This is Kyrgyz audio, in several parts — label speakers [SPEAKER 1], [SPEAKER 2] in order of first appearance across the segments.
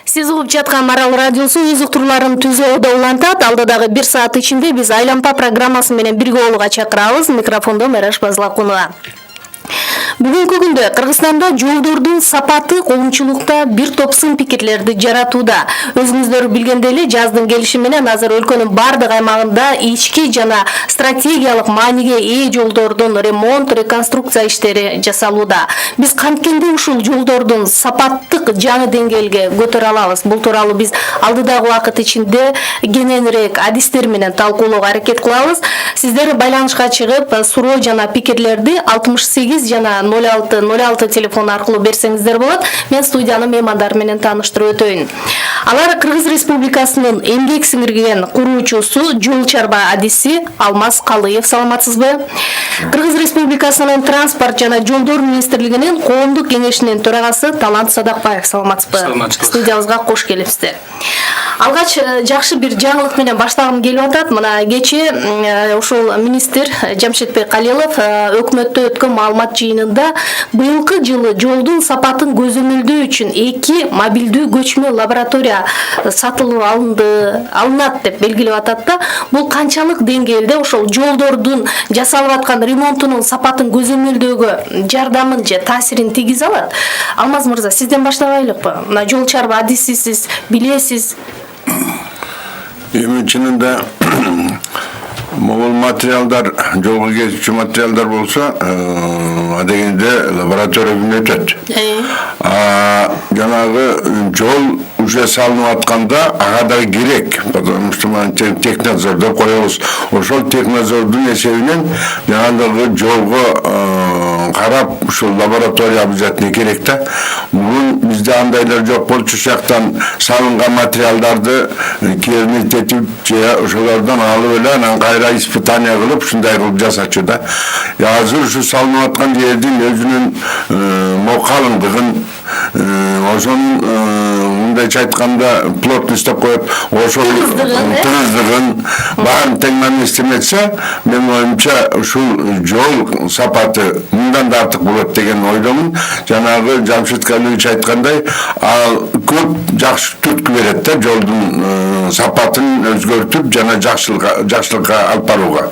[SPEAKER 1] Сиз угуп жаткан Марал радиосу өз уктурларын түзөөдө улантат. Алдыдагы 1 саат ичинде биз Айлампа программасы менен бирге болууга чакырабыз. Микрофондо Мераш Базлакунова. Бүгүнкү күндө Кыргызстанда жолдордун сапаты коомчулукта бир топ сын пикирлерди жаратууда. Өзүңүздөр билгендей эле жаздын келиши менен азыр өлкөнүн бардык аймагында ички жана стратегиялык мааниге ээ жолдордун ремонт, реконструкция иштери жасалууда. Биз канткенде ушул жолдордун сапаттык жаңы деңгээлге көтөрө алабыз? Бул тууралуу биз алдыдагы убакыт ичинде кененирээк адистер менен талкуулоого аракет кылабыз. Сиздер байланышка чыгып, суроо жана пикирлерди 68 жана 0606 телефон аркылуу берсеңиздер болот. Мен студиянын меймандары менен тааныштырып өтөйүн. Алар Кыргыз Республикасынын эмгек сиңирген куруучусу, жол чарба адиси Алмаз Калыев. Саламатсызбы? Кыргыз Республикасынын транспорт жана жолдор министрлигинин коомдук кеңешинин төрагасы Талант Садакбаев. Саламатсызбы? Студиябызга кош келипсиздер. Алгач жакшы бир жаңылык менен баштагым келип атат. Мына кече ушул министр Жамшитбек Калилов өкмөттө өткөн маалымат жыйынында быйылкы жылы жолдун сапатын көзөмөлдөө үчүн 2 мобилдүү көчмө лаборатория сатылып алынат деп белгилеп атат да. Бул канчалык деңгээлде ошол жолдордун жасалып аткан ремонтунун сапатын көзөмөлдөөгө жардамын же таасирин тийгизе алат? Алмаз мырза, сизден баштабайлыкпы? Мына жол чарба адисисиз, билесиз.
[SPEAKER 2] Чынында могул материалдар, жолго кетүүчү материалдар болсо, адегенде лабораториядан өтөт. Жанагы жол уже салынып атканда ага да керек, потому что технадзор деп коебуз. Ошол технадзордун эсебинен жанагы жолго карап, ушул лаборатория обязательно керек да. Бул бизде андайлар жок болчу, жактан салынган материалдарды кернетип же ошолордон алып эле анан кайра испытание кылып, ушундай кылып жасачу да. Азыр ушу салынып аткан жердин өзүнүн калыңдыгын, ошонун мындайча айтканда плотность деп коюп, ошол тыгыздыгын баарын тең эстеметсе, менин оюмча ушул жол сапаты мындан да артык болот деген ойдомун. Жанагы Жамшит Калиевич айткандай, ал көп жакшы түрткү берет да жолдун сапатын өзгөртүп жана жакшылыкка алып барууга.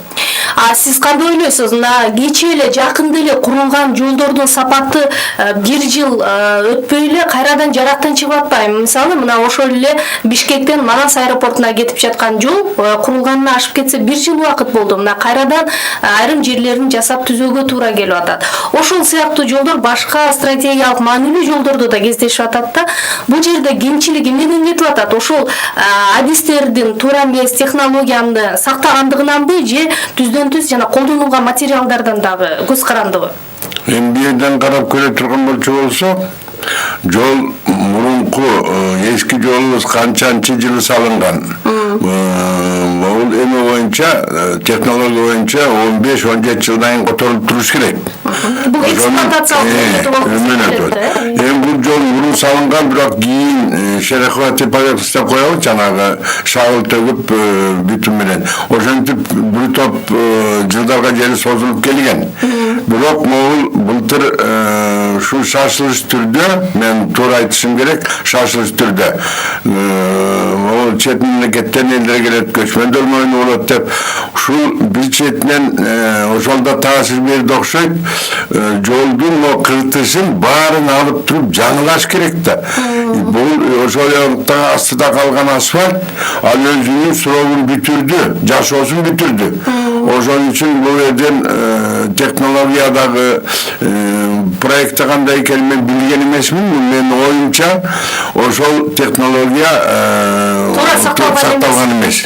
[SPEAKER 1] Сиз кандай ойлойсуз? Мына кече эле жакында эле курулган жолдордун сапаты бир жыл өтпөй эле кайрадан жарактан чыгып атпайбы? Мисалы, мына ошол эле Бишкектен Манас аэропортуна кетип жаткан жол курулганына ашып кетсе 1 жыл убакыт болду. Мына кайрадан айрым жерлерин жасап түзөөгө туура келип атат. Ошол сыяктуу жолдор башка стратегиялык маанилүү жолдордо да кездешип атат да. Бул жерде кемчилик эмнеден кетип атат? Ошол адистердин туура эмес технологияны сактагандыгынанбы же түздөн-түз жана колдонулган материалдардан дагы көз карандыбы?
[SPEAKER 2] Бирден карап көрө турган болсо, жол мурунку эски жолубуз канчанчы жылы салынган. Бул эми боюнча, технология боюнча 15-17 жылдан кийин которулуп туруш керек.
[SPEAKER 1] Бул эксплуатациялык
[SPEAKER 2] эми бул жол мурун салынган, бирок кийин шероховатый поверхность деп коебуз, жанагы шагыл төгүп бүтүн менен. Ошентип бир топ жылдарга жери созулуп келген. Бирок могул былтыр ушу шашылыш түрдө, мен туура айтышым керек, шашылыш түрдө могул чет мамлекеттен элдер келет, көчмөндөр мойну болот деп, ушул бир четинен ошолдо таасир берди окшойт. Жолдун кыртышын баарын алып туруп жаңылаш керек да. Бул ошол астыда калган асфальт, ал өзүнүн срогун бүтүрдү, жашоосун бүтүрдү. Ошон үчүн бул жерден технологиядагы проекти кандай экенин мен билген эмесмин. Менин оюмча ошол технология сакталган эмес.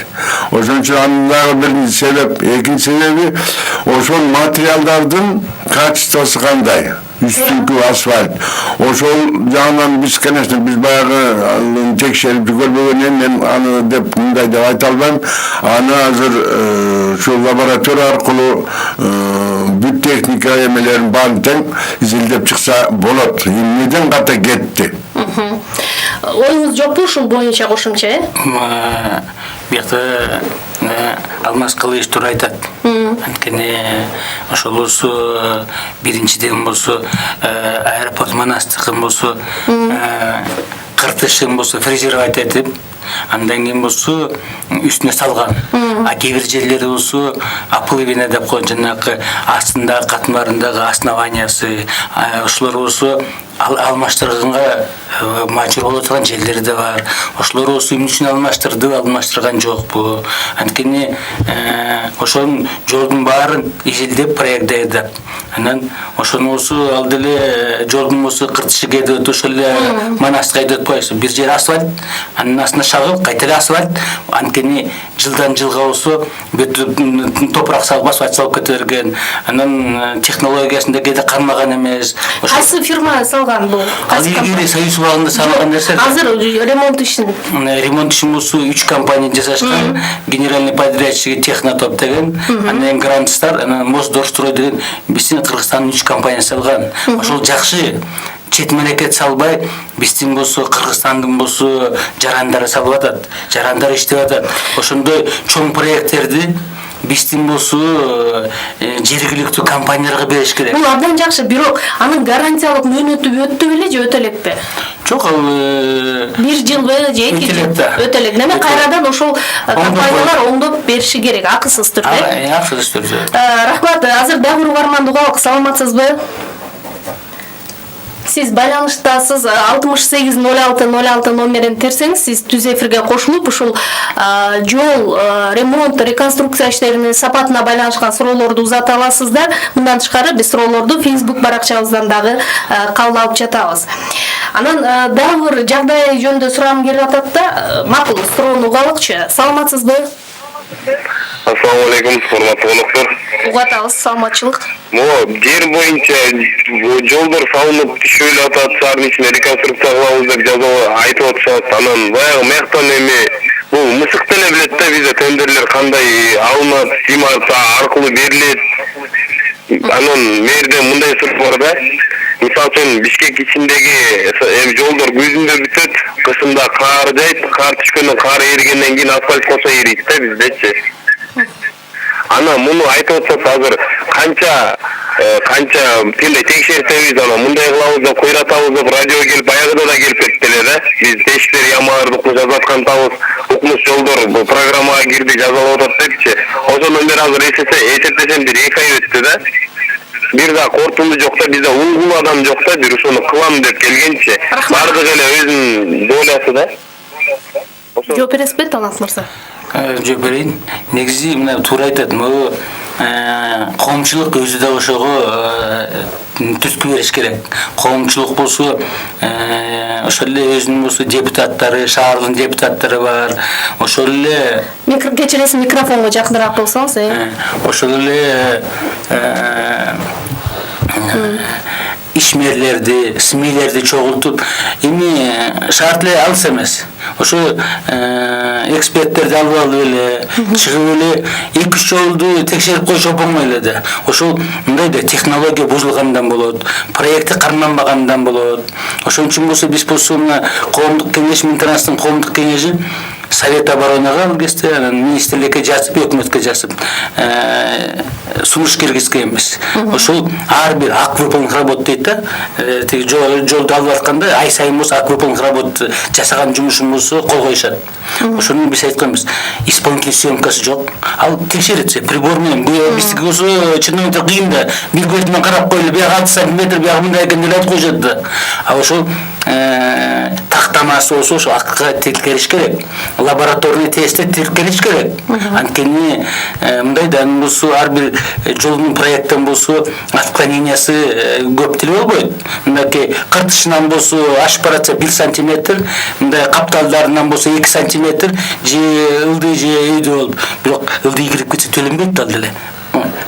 [SPEAKER 2] Ошон үчүн андагы бир себеп, экинчи себеби ошол материалдардын качествосу кандай? Üstünkü asfalt. Ошол жагынан биз, конечно, биз баягы текшерип көрбөгөндөн мен аны деп мындай деп айта албайм. Аны азыр ушул лаборатория аркылуу бүт техника эмелерин баарын тең изилдеп чыкса болот. Эмнеден ката кетти?
[SPEAKER 1] Оюңуз жокпу ушул боюнча кошумча,
[SPEAKER 3] бияқта Алмаз Калыевич туура айтат. Анткени ошолусу биринчиден болсо аэропорт Манастыкын болсо кыртышын болсо фрезеровать этип, андан кийин болсо үстүнө салган. А кээ бир жерлери болсо оплывина деп коет, жанагы астында катмарындагы основаниясы, ошолор болсо алмаштырганга мажбур боло турган жерлери да бар. Ошолор болсо эмне үчүн алмаштырды, алмаштырган жокпу. Анткени ошонун жолдун баарын изилдеп проект даярдап, анан ошону болсо ал деле жолдун болсо кыртышы кээде өтүп ошол эле манастыкка өтүп коесуң. Бир жери асфальт, анын астына шагыл, кайта эле асфальт. Анткени жылдан жылга болсо бүт топурак салып асфальт салып кете берген. Анан технологиясында кээде кармаган эмес.
[SPEAKER 1] Кайсы фирма салган бул?
[SPEAKER 3] Ал илгери Союз убагында салган нерсе.
[SPEAKER 1] Азыр ремонт ишин.
[SPEAKER 3] Ремонт ишин болсо 3 компания жасашкан. Генеральный подрядчик Технотоп деген, анан Грандстар, анан Мосдорстрой деген биздин Кыргызстандын 3 компания салган. Ошол жакшы. Чет мемлекет салбай, биздин болсо Кыргызстандын болсо жарандары салып атат. Жарандар иштеп атат. Ошондой чоң проекттерди биздин болсо жергиликтүү компанияларга бериш керек.
[SPEAKER 1] Бул абдан жакшы, бирок анын гарантиялык мөөнөтү өттү беле же өтө элекпи?
[SPEAKER 3] Жок, ал
[SPEAKER 1] 1 жылбы же 2 жыл өтө элек. Неме кайрадан ошол компаниялар оңдоп бериши керек, акысыз түрдө.
[SPEAKER 3] Акысыз түрдө.
[SPEAKER 1] Рахмат, азыр дагы бир угарман Дугалык, саламатсызбы? Siz байланыштасыз 680606 номерин терсеңиз, сиз түз эфирге кошулуп, ушул жол ремонт, реконструкция иштеринин сапатына байланышкан суроолорду узата аласыздар. Мындан тышкары биз суроолорду Facebook баракчабыздан дагы кабыл алып жатабыз. Анан дагы бир жагдай жөнүндө сурамым келип атат да, макул суроону угалыкчы. Саламатсызбы?
[SPEAKER 4] Ассаламу алейкум, урматтуу коноктор.
[SPEAKER 1] Угатабыз, саламатчылык.
[SPEAKER 4] Жер боюнча жолдор салынып түшүп атат, шаардын ичине реконструкция кылабыз деп жазып айтып атышат. Анан баягы мыяктан эми бул мысык деле билет да, бизде тендерлер кандай алынат, симарта аркылуу берилет. Анан мэрден мындай суроо бар да. Мисалы үчүн Бишкек ичиндеги жолдор күзүндө бүтөт, кышында кар жайт, кар түшкөндөн кар эригенден кийин асфальт кошо эрийт да биздечи. Анан муну айтып атсак азыр канча тилде текшертебиз, анан мындай кылабыз деп койратабыз деп радио келип баягыда да келип кетти эле да. Биз тештер ямаларды жазып атканбыз, укмуш жолдор бул программага кирди, жазалап атат депчи. Ошондон бери азыр эсептесем бир 2 ай өттү да. Бир да кортунду жок да, бизде улгул адам жок да, бир ошону кылам деп келгенчи. Бардык эле өзүнүн долясы да.
[SPEAKER 1] Жооп бересизби, Талант мырза?
[SPEAKER 3] Жооп берейин. Негизи мына туура айтат, могу коомчулук өзү да ошого түзкү бериш керек. Коомчулук болсо ошол эле өзүнүн болсо депутаттары, шаардын депутаттары бар. Ошол эле
[SPEAKER 1] Кечиресиз, микрофонго жакыныраак болсоңуз,
[SPEAKER 3] ошол эле ишмерлерди, СМИлерди чогултуп, эми шарт эле алыс эмес. Ошо эксперттерди алып эле, чыгып эле 2-3 жолду текшерип коюш оңой эле да. Ошол мындай да технология бузулгандан болот, проекти карманбагандан болот. Ошон үчүн болсо биз болсо мына коомдук кеңеш, Минтранстын коомдук кеңеши Совет оборонага алгысты, анан министрликке жазып, өкмөткө жазып, сунуш киргизгенбиз. Ошол ар бир аквыполнх работ дейт да, тиги жолду алып атканда ай сайын болсо аквыполнх работ жасаган жумушун болсо кол коюшат. Ошону биз айтканбыз, исполнительный съемкасы жок. Ал текшерилсе, прибор менен, биздики болсо чиновниктер кыйын да, бир көз менен карап коюлуп, бияга 6 сантиметр, бияга мындай экен деп айтып коюшат да. А ошол тактамасы болсо ошо акка тилкелиш керек. Лабораторный тестте тилкелиш керек. Анткени мындай да болсо ар бир жолдун проекттен болсо отклонениясы көп деле болбойт. Мындай кыртышынан болсо ашып баратса 1 сантиметр, мындай капталдарынан болсо 2 сантиметр, же ылдый же өйдө болуп, бирок ылдый кирип кетсе төлөнбөйт ал деле.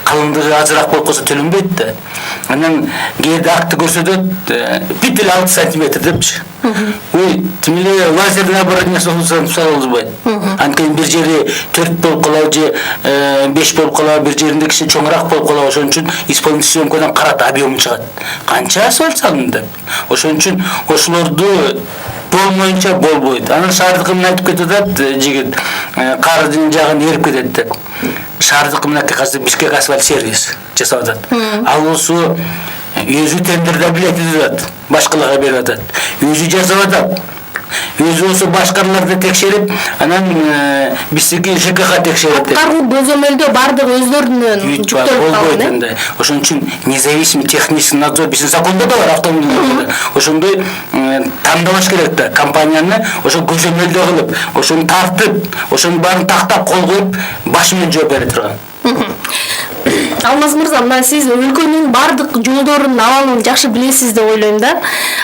[SPEAKER 3] Калыңдыгы азыраак болуп калса төлөнбөйт да. Анан кээде акты көрсөтөт, бүт эле 6 сантиметр депчи. Ой, тим эле лазерный оборудование салынбайт. Анткени бир жери 4 болуп калабы же 5 болуп калабы, бир жеринде кичине чоңураак болуп калабы, ошон үчүн исполнительный съемкадан карат, объем чыгат. Канча асфальт салынды деп. Ошон үчүн ошолорду болмоюнча болбойт. Анан шаардыкы менен айтып кетип атат, жигит кардын жагын эрип кетет деп. Шаардыкы менен азыр Бишкек асфальт сервис жасап атат. Ал болсо өзү тендерде билет деп атат, башкаларга берип атат. Өзү жасап атат. өзү болсо башкаларды текшерип, анан биздики ЖКХ текшерет деп.
[SPEAKER 1] Аткаруу көзөмөлдөө бардыгы өздөрүнүн жүктөлүп калган,
[SPEAKER 3] болбойт. Ошон үчүн независимый технический надзор биздин закондо да бар, автомобиль. Ошондой тандабаш керек да, компанияны ошо көзөмөлдөө кылып, ошону тартып, ошонун баарын тактап кол коюп, башы менен жооп бере турган.
[SPEAKER 1] Алмаз мырза, мына сиз өлкөнүн бардык жолдорунун абалын жакшы билесиз деп ойлойм да.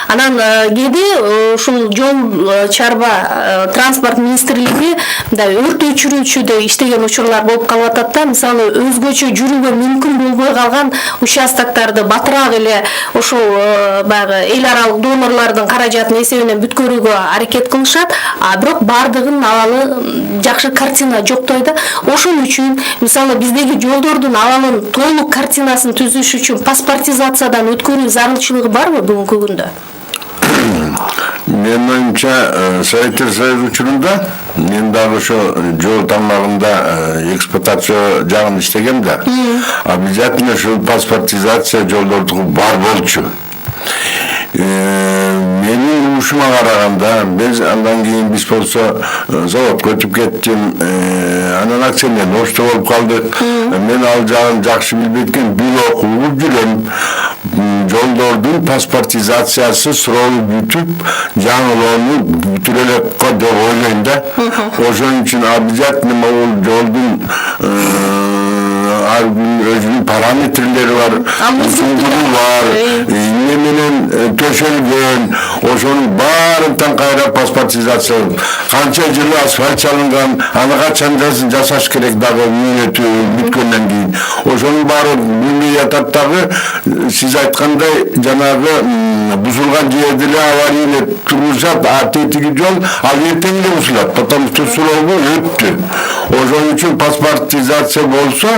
[SPEAKER 1] Анан кээде ушул жол чарба транспорт министрлиги мындай өрт өчүрүүчүдөй иштеген учурлар болуп калып атат да. Мисалы өзгөчө жүрүүгө мүмкүн болбой калган участоктарды батыраак эле ошол баягы эл аралык донорлордун каражатын эсебинен бүткөрүүгө аракет кылышат, а бирок бардыгынын абалы жакшы картина жоктой да. Ошон үчүн мисалы биздеги жолдордун абалын толук картинасын түзүш үчүн паспортизациядан өткөрүү зарылчылыгы барбы бүгүнкү күндө?
[SPEAKER 2] Менин оюмча, Советтер Союзу учурунда мен дагы ошо жол тармагында эксплуатация жагын иштегем да. Обязательно ушул паспортизация жолдордугу бар болчу. Менин ушума караганда, биз андан кийин биз болсо заводко өтүп кеттим, анан акционерлошто болуп калдык. Мен ал жагын жакшы билбейт экен, бир окуп жүрөм. Жолдордун паспортизациясы суроолу бүтүп, жаңылоону бүтүрө элек деп ойлойм да. Ошон үчүн обязательно могул жолдун өзүнүн параметрлери бар, узундугу бар, эмне менен төшөлгөн, ошонун баарын кайра паспортизация. Канча жыл асфальт чалынган, аны качан жасаш керек дагы мөөнөтү бүткөндөн кийин. Ошонун баары билбей жатат дагы, сиз айткандай жанагы бузулган жерде эле авария эле тургузат, а тетиги жол ал эртең эле бузулат, потому что суроого өттү. Ошон үчүн паспортизация болсо,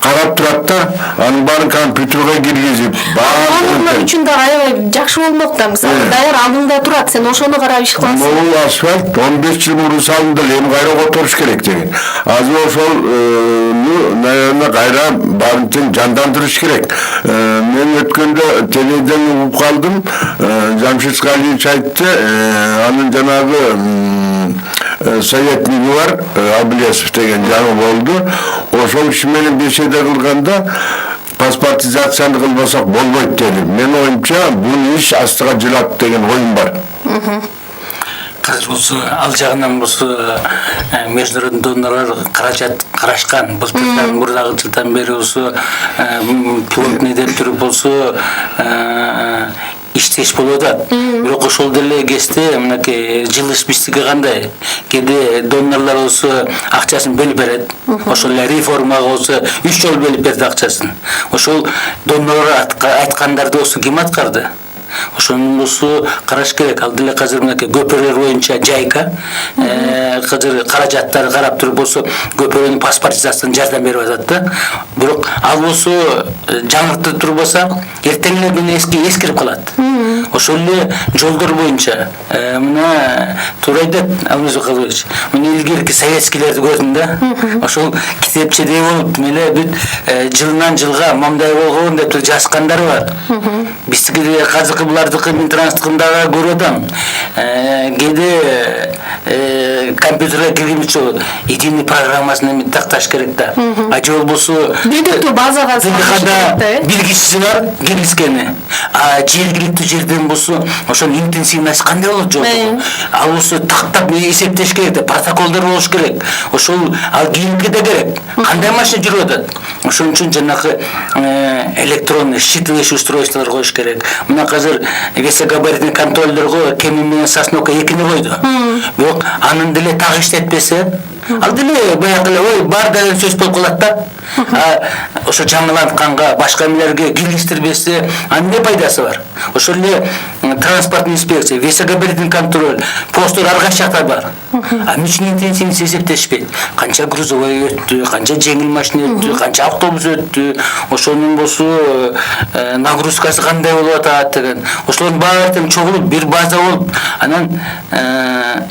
[SPEAKER 2] карап турат да, анын баарын компьютерге киргизип,
[SPEAKER 1] Баары үчүн да аябай жакшы болмок да, мисалы даяр алдыңда турат, сен ошону карап иш кыласың.
[SPEAKER 2] Могул асфальт 15 жыл мурун салынды, эми кайра которуш керек деген. Азыр ошол, наверное, кайра баарын тең жандандырыш керек. Мен өткөндө телевизордон угуп калдым, Жамшид Галиевич айтты, анын жанагы советниги бар, Абылесов деген жаңы болду. Ошол киши менен беседа кылганда паспортизацияны кылбасак болбойт деди. Мен оюмча бул иш астыга жылат деген оюм бар.
[SPEAKER 3] Казыр болсо ал жагынан болсо международный донорлор каражат карашкан. Былтырдан мурдагы жылдан бери болсо пилотный деп туруп болсо иштеш болуп атат. Бирок ошол деле кезде мынакей жылыш биздики кандай? Кээде донорлор болсо акчасын бөлүп берет. Ошол эле реформага болсо 3 жол бөлүп берди акчасын. Ошол донорлор айткандарды болсо ким аткарды? Ошонун болсо караш керек. Ал деле азыр мынакей көпүрөлөр боюнча жайка азыр каражаттары карап туруп болсо көпүрөнүн паспортизациясына жардам берип атат да. Бирок ал болсо жаңыртып турбаса, эртең эле күнү эскирип калат. Ошол эле жолдор боюнча мына туура айтат Алмаз Бакалович. Мына илгерки советскийлерди көрдүм да. Ошол китепчедей болуп эле бүт жылынан жылга мындай болгон деп жазгандар бар. Биздики казыркы булардыкы Минтранстыкын дагы көрүп атам. Кээде компьютерге киргизүүчү единый программасын эми такташ керек да. А жол болсо
[SPEAKER 1] Бирдиктүү базага
[SPEAKER 3] билгичиси бар, киргизгени. А жергиликтүү жерден болсо ошол интенсивность кандай болот жол? Ал болсо тактап эсептеш керек да, протоколдор болуш керек. Ошол ал кийинки да керек. Кандай машина жүрүп атат? Ошон үчүн жанагы электронный считывающий устройстволор коюш керек. Мына азыр весогабаритный контролдорго кеми менен соснока экини койду. Бирок анын деле так иштетпесе, ал деле баягы эле ой бар деген сөз болуп калат да. Ошо жаңылантканга башка эмелерге киргиздирбесе, анын эмне пайдасы бар? Ошол эле транспорт инспекция, весогабаритный контроль, посттор ар кайсы жакта бар. А үчүн интенсивность эсептешпейт. Канча грузовой өттү, канча жеңил машина өттү, канча автобус өттү, ошонун болсо нагрузкасы кандай болуп атат деген. Ошолордун баары тең чогулуп бир база болуп, анан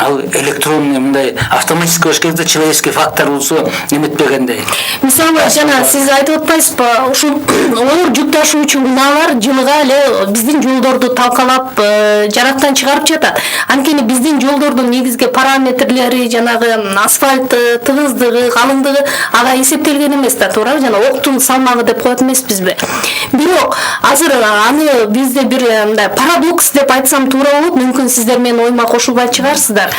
[SPEAKER 3] ал электронный мындай автоматический болуш керек да, человеческий фактор болсо эметпегендей.
[SPEAKER 1] Мисалы жана сиз айтып атпайсызбы, ушул оор жүк ташуучу унаалар жылга эле биздин жолдорду талкалап жарактан чыгарып жатат. Анткени биздин жолдордун негизги параметрлери жанагы асфальт тыгыздыгы, калыңдыгы ага эсептелген эмес да, туурабы? Жана октун салмагы деп коет эмеспизби? Бирок азыр аны бизде бир мындай парадокс деп айтсам туура болот. Мүмкүн сиздер менин оюма кошулбай чыгарсыздар.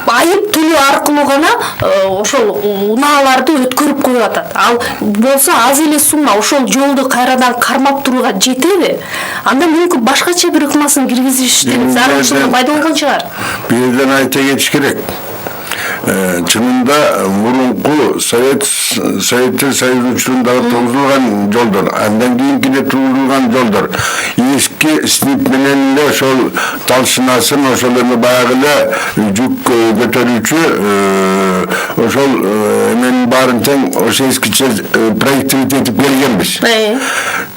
[SPEAKER 1] Айып төлөө аркылуу гана ошол унааларды өткөрүп коюп атат. Ал болсо аз эле сумма ошол жолду кайрадан кармап турууга жетеби? Анда мүмкүн башкача бир ыкмасын киргизиштин зарылчылыгы пайда болгон чыгар.
[SPEAKER 2] Бирден айта кетиш керек. Чынында мурунку Советтер Союзу учурундагы тургузулган жолдор, андан кийинкиде тургузулган жолдор эски снит менен эле ошол талшынасын, ошол эми баягы эле жүк көтөрүүчү ошол эменин баарын тең ошо эскиче проектировать этип келгенбиз.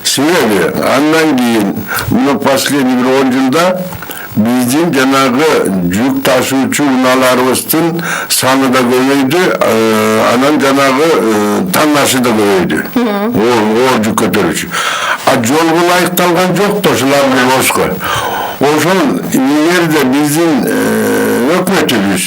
[SPEAKER 2] Себеби андан кийин мына последний бир 10 жылда биздин жанагы жүк ташуучу унааларыбыздын саны да көбөйдү, анан жанагы таннашы да көбөйдү. Оор жүк көтөрүүчү. А жолго ылайыкталган жок да ошоларды бошко. Ошол эгерде биздин өкмөтүбүз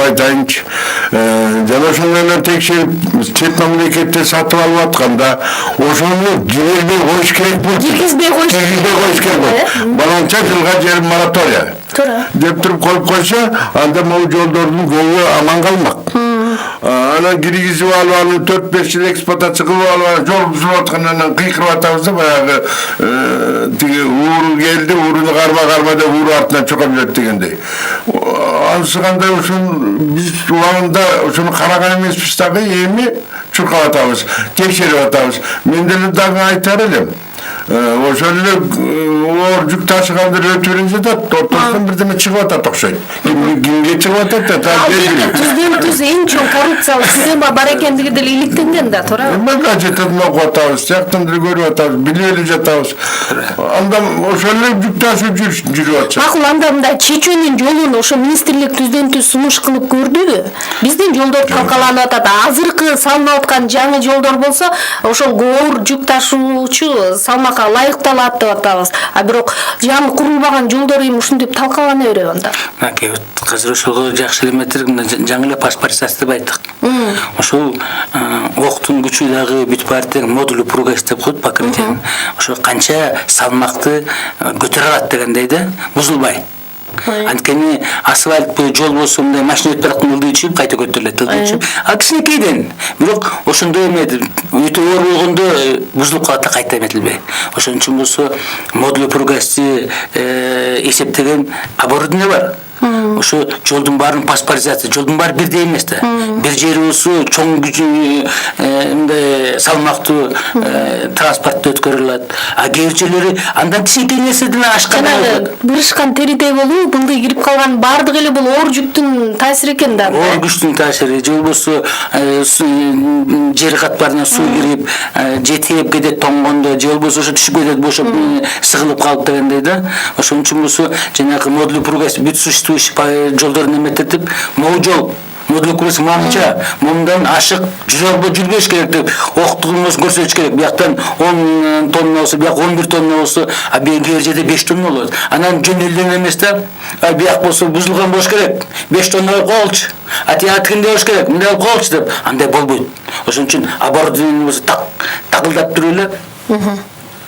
[SPEAKER 2] айтайынчы жана ошондой эле текшерип чет мамлекетте сатып алып атканда ошону жибербей коюш керек болот.
[SPEAKER 1] Киргизбей коюш
[SPEAKER 2] керек. Баланча жылга жер моратория деп туруп коюп койсо, анда могу жолдордун көбү аман калмак. Анан киргизип алып, аны 4-5 жыл эксплуатация кылып алып, жол бузулуп аткандан кыйкырып атабыз да, баягы тиги ууру келди, ууруну карма деп ууру артынан чокоп жүрөт дегендей. Анысы кандай ушун биз убагында ушуну караган эмеспиз дагы, эми чуркап атабыз, текшерип атабыз. Мен деле дагы айтар элем. Ошол эле оор жүк ташыгандар өтүп беринсе да, ортосунан бирдеме чыгып атат окшойт. Кимге чыгып атат да,
[SPEAKER 1] түздөн-түз эң чоң коррупциялык система бар экендиги деле иликтенген да, туурабы?
[SPEAKER 2] Эми газеттерден окуп атабыз, тияктан деле көрүп атабыз, билип эле жатабыз. Анда ошол эле жүк ташып жүрүп атышат.
[SPEAKER 1] Макул, анда мындай чечүүнүн жолун ошо министрлик түздөн-түз сунуш кылып көрдүбү? Биздин жолдор талкаланып атат. Азыркы салынып аткан жаңы жолдор болсо, ошол оор жүк ташуучу салмакка ылайыкталат деп атабыз. А бирок жаңы курулбаган жолдор эми ушинтип талкалана береби анда.
[SPEAKER 3] Азыр ошого жакшы элеметтер жаңы эле паспортизация деп айттык. Ошол октун күчү дагы бүт партия модуль упругость деп коет покрытие. Ошо канча салмакты көтөрө алат дегендей да, бузулбай. Анткени асфальт жол болсо мындай машина өтүп бараткан ылдый чыгып кайта көтөрүлөт, а кичинекейден. Бирок ошондой эметип өтө оор болгондо бузулуп калат да, кайта эметилбей. Ошон үчүн болсо модуль упругости эсептеген оборудование бар. Ошо жолдун баарын паспортизация, жолдун баары бирдей эмес да. Бир жери болсо чоң күчү мындай салмактуу транспортто өткөрүлө алат. А кээ бир жерлери андан кичинекей нерседен ашкан болот.
[SPEAKER 1] Бырышкан теридей болуу, былдый кирип калган баардык эле бул оор жүктүн таасири экен да.
[SPEAKER 3] Оор күчтүн таасири, же болбосо жер катмарына суу кирип, же тээп кетет тоңгондо, же болбосо ошо түшүп кетет, бошоп сыгылып калып дегендей да. Ошон үчүн болсо жанагы модуль упругость бүт жолдорун эмететип, могу жол модуль упругость мамча, мындан ашык жүрбөш керек деп октугунуз көрсөтүш керек. Бияктан 10 тонна болсо, бияк 11 тонна болсо, а бир жерде 5 тонна болот. Анан жөнөлгөн эмес да, бияк болсо бузулган болуш керек. 5 тонна алып коелчу. А тияткинде болуш керек, мындай алып коелчу деп, андай болбойт. Ошон үчүн оборудование болсо такылдап туруп эле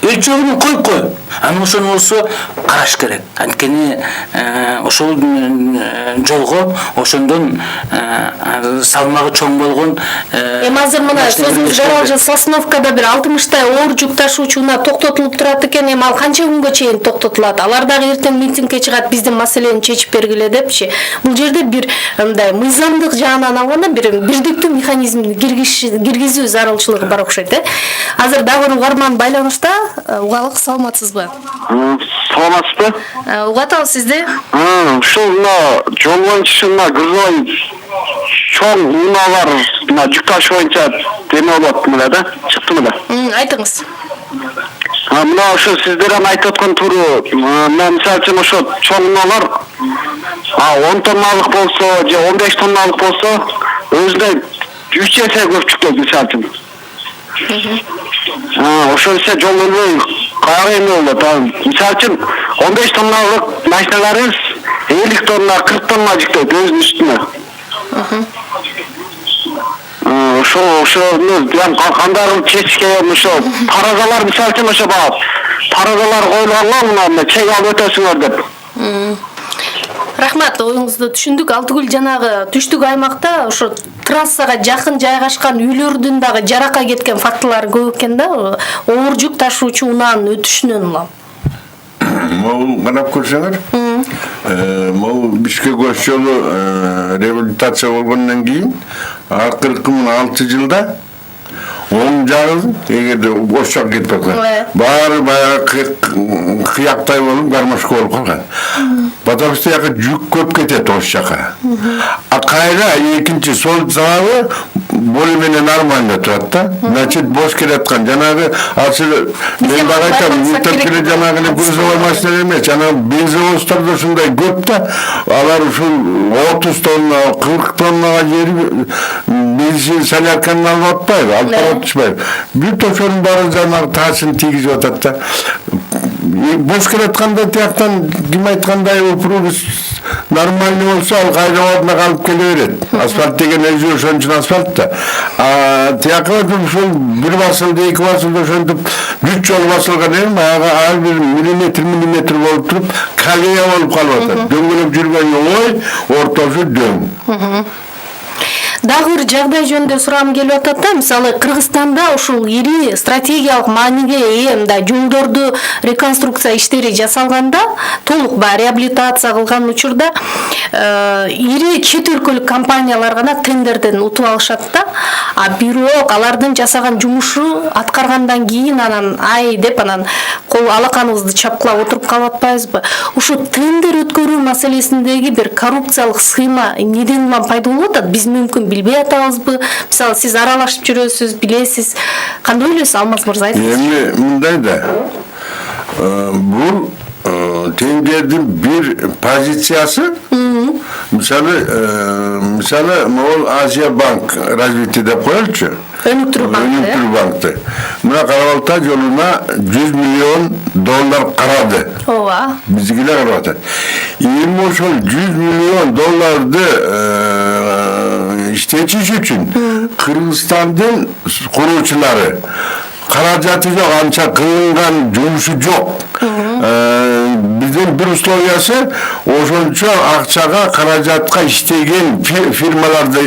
[SPEAKER 3] өлчөгүн коюп кой. Аны ошону болсо караш керек. Анткени ошол жолго ошондон салмагы чоң болгон
[SPEAKER 1] Эми азыр мына сөзүңүз Жаралжы Сосновкада бир 60-тай оор жүк ташуучуна токтотулуп турат экен. Эми ал канча күнгө чейин токтотулат? Алар дагы эртең митингге чыгат, биздин маселени чечип бергиле депчи. Бул жерде бир мындай мыйзамдык жагынан алганда бир бирдиктүү механизмди киргизүү зарылчылыгы бар окшойт, Азыр дагы бир угарман байланышта. Угалык, саламатсызбы?
[SPEAKER 5] Саламатсызбы?
[SPEAKER 1] Угатабыз сизди.
[SPEAKER 5] Ушул жол боюнча кызой чоң унаалар жүк ташуу боюнча деме болот мына да, чыктымы да?
[SPEAKER 1] Айтыңыз.
[SPEAKER 5] Мына ошо сиздер айтып аткан тууру, мен мисалы үчүн ошо чоң унаалар А 10 тонналык болсо же 15 тонналык болсо өзүнө 3 эсе көп чыкты мисалы үчүн. Ошол эсе жол өлбөй кайра эме болот. Мисалы үчүн 15 тонналык машиналарыбыз 50 тонна, 40 тонна жүктөйт өзүнүн үстүнө. Ошону кандайдыр чечишке ошо таразалар мисалы үчүн ошо баат. Таразалар коюлганга мына чек алып өтөсүңөр деп.
[SPEAKER 1] Рахмат, оюңузду түшүндүк. Алтыгүл жанагы түштүк аймакта ошо трассага жакын жайгашкан үйлөрдүн дагы жаракка кеткен фактылары көп экен да, оор жүк ташуучу унаанын өтүшүнөн улам.
[SPEAKER 2] Могул карап көрсөңөр, могул Бишкек көч жолу реабилитация болгондон кийин акыркы 6 жылда оң жагы эгерде ошак кетип аткан. Баары баягы кыяктай болуп гармошка болуп калган. Потому что жака жүк көп кетет ош жака. А кайра экинчи сол жагы более менее нормально турат да. Значит, бош келаткан жанагы асыл мен дагы айтам, мектепке жанагы грузовой машина эмес, жанагы бензовозтордо ушундай көп да, алар ушул 30 тонна, 40 тоннага жери бензин солярканы алып атпайбы, алып түшпөйбү. Бүт ошонун баары жанагы таасын тийгизип атат да. Бош келатканда тияктан ким айткандай упругус нормальный болсо, ал кайра ордуна калып келе берет. Асфальт деген өзү ошон үчүн асфальт да. Тияка ушул бир басылды, эки басылды ошентип 3 жол басылган эми баягы ар бир миллиметр болуп туруп колея болуп калып атат. Дөңгөлөп жүргөн ой, ортосу дөң.
[SPEAKER 1] Дагы бир жагдай жөнүндө сурамым келип атат да, мисалы Кыргызстанда ушул ири стратегиялык мааниге ээ мындай жолдорду реконструкция иштери жасалганда, толук реабилитация кылган учурда ири чет өлкөлүк компаниялар гана тендерден утуп алышат да. А бирок алардын жасаган жумушу аткаргандан кийин анан ай деп анан кол алаканыбызды чапкылап отуруп калып атпайбызбы? Ушу тендер өткөрүү маселесиндеги бир коррупциялык схема неден улам пайда болуп атат? Биз мүмкүн билбей атабызбы? Мисалы, сиз аралашып жүрөсүз, билесиз. Кандай ойлойсуз, Алмаз мырза?
[SPEAKER 2] Эми мындай да. Бул тендердин бир позициясы. Мисалы, могул Азия банк развитие деп коелучу.
[SPEAKER 1] Өнүктүрүү
[SPEAKER 2] банкты. Мына Карабалта жолуна 100 миллион доллар карады.
[SPEAKER 1] Ооба.
[SPEAKER 2] Биздикилер карап атат. Эми ошол 100 миллион долларды иштетиш үчүн Кыргызстандын куруучулары каражаты жок, анча кылынган жумушу жок. Биздин бир условиясы ошончо акчага, каражатка иштеген фирмаларды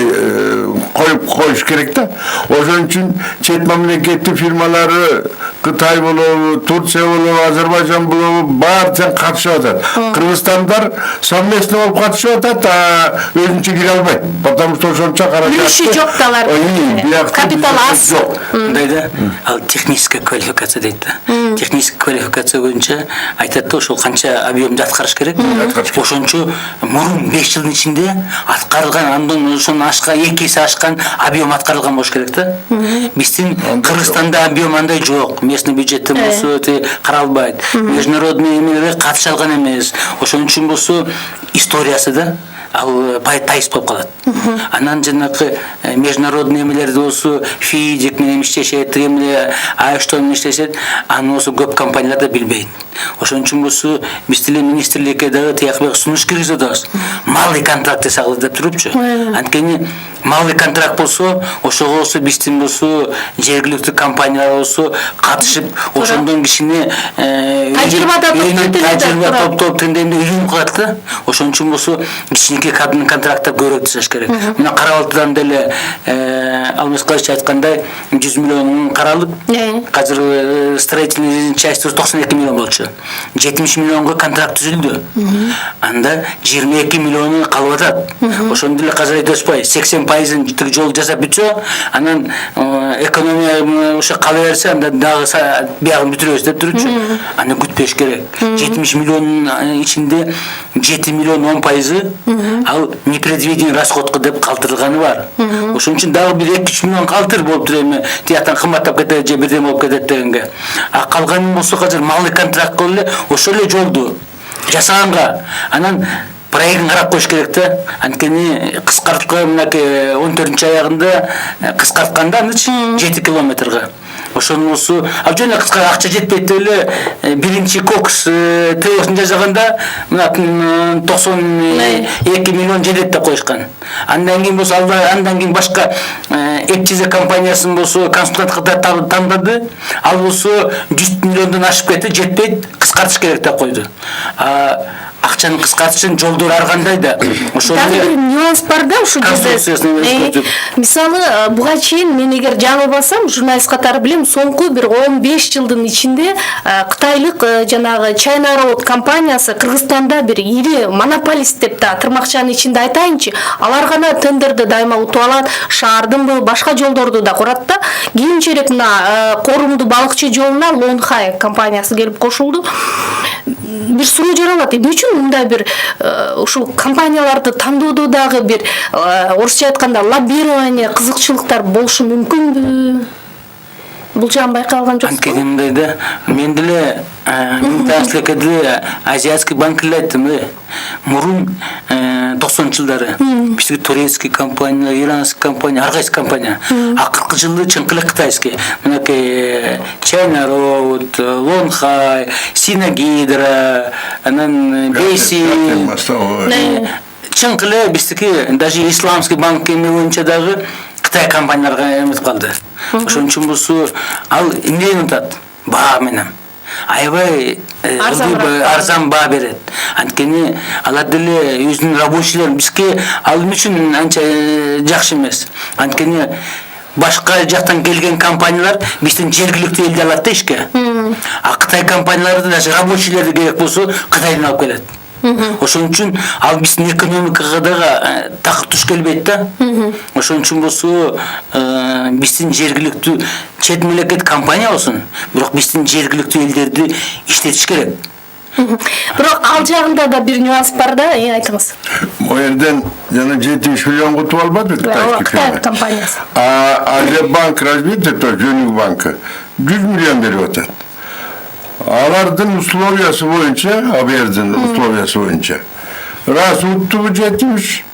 [SPEAKER 2] коюш керек да. Ошон үчүн чет мамлекеттик фирмалары Кытай болобу, Турция болобу, Азербайжан болобу баары катышып атат. Кыргызстандар совместно болуп катышып атат, а өзүнчө кире албайт. Потому что ошончо каражат.
[SPEAKER 1] Үлүшү жок талар. Капитал аз.
[SPEAKER 3] Мындай да, ал техническая квалификация дейт да. Техническая квалификация боюнча айтат да, ошол канча объемду аткарыш керек. Ошончо мурун 5 жылдын ичинде аткарылган, андан ошону ашкан, 2 эсе ашкан объем аткарылган болуш керек да. Биздин Кыргызстанда объем андай жок. Местный бюджетте болсо каралбайт. Международный эмелерге катыша алган эмес. Ошон үчүн болсо историясы да ал тайыз болуп калат. Анан жанагы международный эмелерде болсо физик менен иштешет, эмне что менен иштешет, аны болсо көп компаниялар да билбейт. Ошон үчүн болсо биз деле министрликке дагы тияк сунуш киргизип атабыз. Малый контракт жасагыла деп турупчу. Анткени малый контракт болсо, ошого болсо биздин болсо жергиликтүү компаниялар болсо катышып, ошондон кичине тажрыйба топтоп тендерде үйрөнүп калат да. Ошон үчүн болсо кичинекей контракттар көбүрөөк жасаш керек. Мына Карабалтадан деле Алмаз Кылыч айткандай 100 миллион каралып, азыр строительный часть 92 миллион болчу. 70 миллионго контракт түзүлдү. Анда 22 миллиону калып атат. Ошондо деле казыр айтышпай 80% тиг жол жасап бүтсө, анан экономия ошо кала берсе, анда дагы биягын бүтүрөбүз деп турчу. Аны күтпөш керек. 70 миллиондун ичинде 7 миллион 10% ал непредвиденный расходко деп калтырылганы бар. Ошон үчүн дагы бир 2-3 миллион калтыр болуп тур эми, тияктан кымбаттап кетет же бирден болуп кетет дегенге. А калганын болсо азыр малый контракт эле ошол эле жолду жасаганга, анан проектин карап коюш керек да. Анткени кыскарткан мынакей 14 аягында кыскартканда 7 километрге. Ошонусу ал жөн эле кыска акча жетпейт деп эле биринчи кокс теориясын жасаганда мына 92 миллион жетет деп коюшкан. Андан кийин болсо андан кийин башка Эпчизе компаниясын болсо консультантка тандады. Ал болсо 100 миллиондон ашып кетти, жетпейт, кыскартыш керек деп койду. Акчаны кыскартыш үчүн жолдор ар кандай да. Ошол
[SPEAKER 1] Дагы бир нюанс бар да ушул жерде. Мисалы, буга чейин мен эгер жаңылбасам, журналист катары билем, соңку бир 15 жылдын ичинде кытайлык жанагы China Road компаниясы Кыргызстанда бир ири монополист деп да тырмакчанын ичинде айтайынчы, алар гана тендерди дайыма утуп алат, шаардын башка жолдорду да курат да. Кийинчерээк мына Корумду балыкчы жолуна Лонхай компаниясы келип кошулду. Бир суроо жаралат. Эмне үчүн мындай бир ушул компанияларды тандоодо дагы бир орусча айтканда лоббирование, кызыкчылыктар болушу мүмкүнбү? Бул жагын байкалган жоксузбу?
[SPEAKER 3] Анткени мындай да, мен деле деле Азиатский банк эле айттым эле. Мурун 90-жылдары бизге турецкий компания, иранский компания, ар кайсы компания. Акыркы жылы чынкы эле кытайский. Мынакей China Road, Longhai, Синагидра, анан Бейси. Чынкы эле биздики даже исламский банк эме боюнча дагы Кытай компанияларга эметип калды. Ошон үчүн болсо ал эмнени утат? Баа менен. Аябай арзан баа берет. Анткени алар деле өзүнүн рабочийлерин бизге ал үчүн анча жакшы эмес. Анткени башка жактан келген компаниялар биздин жергиликтүү элди алат да ишке. А Кытай компаниялары даже рабочийлерди керек болсо Кытайдан алып келет. Ошон үчүн ал биздин экономикага дагы такыр туш келбейт да. Ошон үчүн болсо биздин жергиликтүү чет мемлекет компания болсун, бирок биздин жергиликтүү элдерди иштетиш керек.
[SPEAKER 1] Бирок ал жагында да бир нюанс бар да, айтыңыз.
[SPEAKER 2] О жерден жана 70 миллион утуп албады
[SPEAKER 1] Кытай компаниясы.
[SPEAKER 2] Азиабанк развития, то Жөнүк банкы 100 миллион берип атат. Алардын условиясы боюнча, абердин условиясы боюнча. Раз уттубу жетимиш,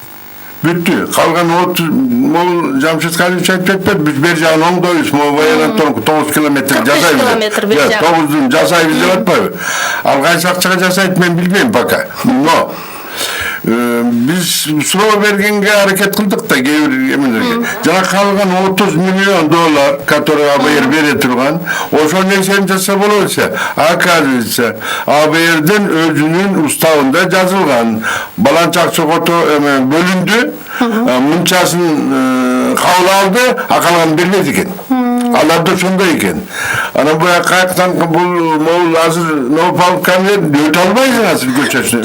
[SPEAKER 2] бүттү. Калган 30, мол Жамшит Калиевич айтып кетти, биз бер жагын оңдойбуз, могу баягы 9 километр жасайбыз. 9-дун жасайбыз деп атпайбы? Ал кайсы акчага жасайт мен билбейм пока. Но biz суроо бергенге аракет кылдык да кээ бир эмелерге. Жана калган 30 миллион доллар, который АБР бере турган, ошол нерсени жасаса болобучу. Оказывается, АБРдин өзүнүн уставында жазылган. Баланчак чогото бөлүндү, мынчасын кабыл алды, а калган бербейт экен. Алар да сондай экен. Анан бу каяктан бул азыр Новопавловканы өтө албайсың азыр көчөсүн.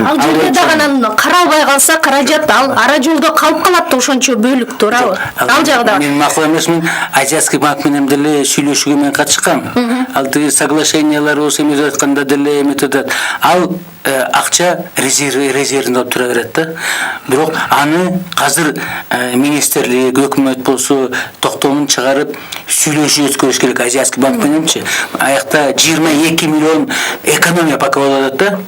[SPEAKER 1] Ал жерде дагы анан каралбай калса каражат ал ара жолдо калып калат да, ошончо бөлүк туурабы? Ал жагда.
[SPEAKER 3] Мен макул эмесмин, Азиатский банк менен деле сүйлөшүүгө мен катышкам. Ал тиги соглашениялар болсо эме айтканда деле эметет. Ал акча резервинде тура берет да. Бирок аны азыр министрлик, өкмөт болсо токтомун чыгарып сүйлөшүү өткөрүш керек Азиатский банк мененчи. Аякта 22 миллион экономия пока болот да.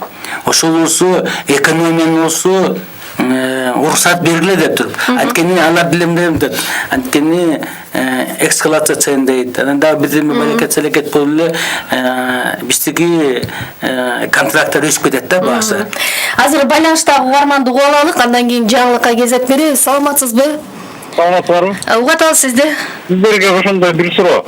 [SPEAKER 3] Ошол болсо экономияны болсо уруксат бергиле деп туруп. Анткени алар билемдет. Анткени эскалация цен дейт. Анан дагы биздин мамлекет болуп эле биздики контракттар өсүп кетет да баасы.
[SPEAKER 1] Азыр байланыштагы угарманды угуп алалык, андан кийин жаңылыкка кезек беребиз. Саламатсызбы?
[SPEAKER 5] Саламатсызбы?
[SPEAKER 1] Угат алабыз сизди.
[SPEAKER 5] Сиздерге ошондой бир суроо.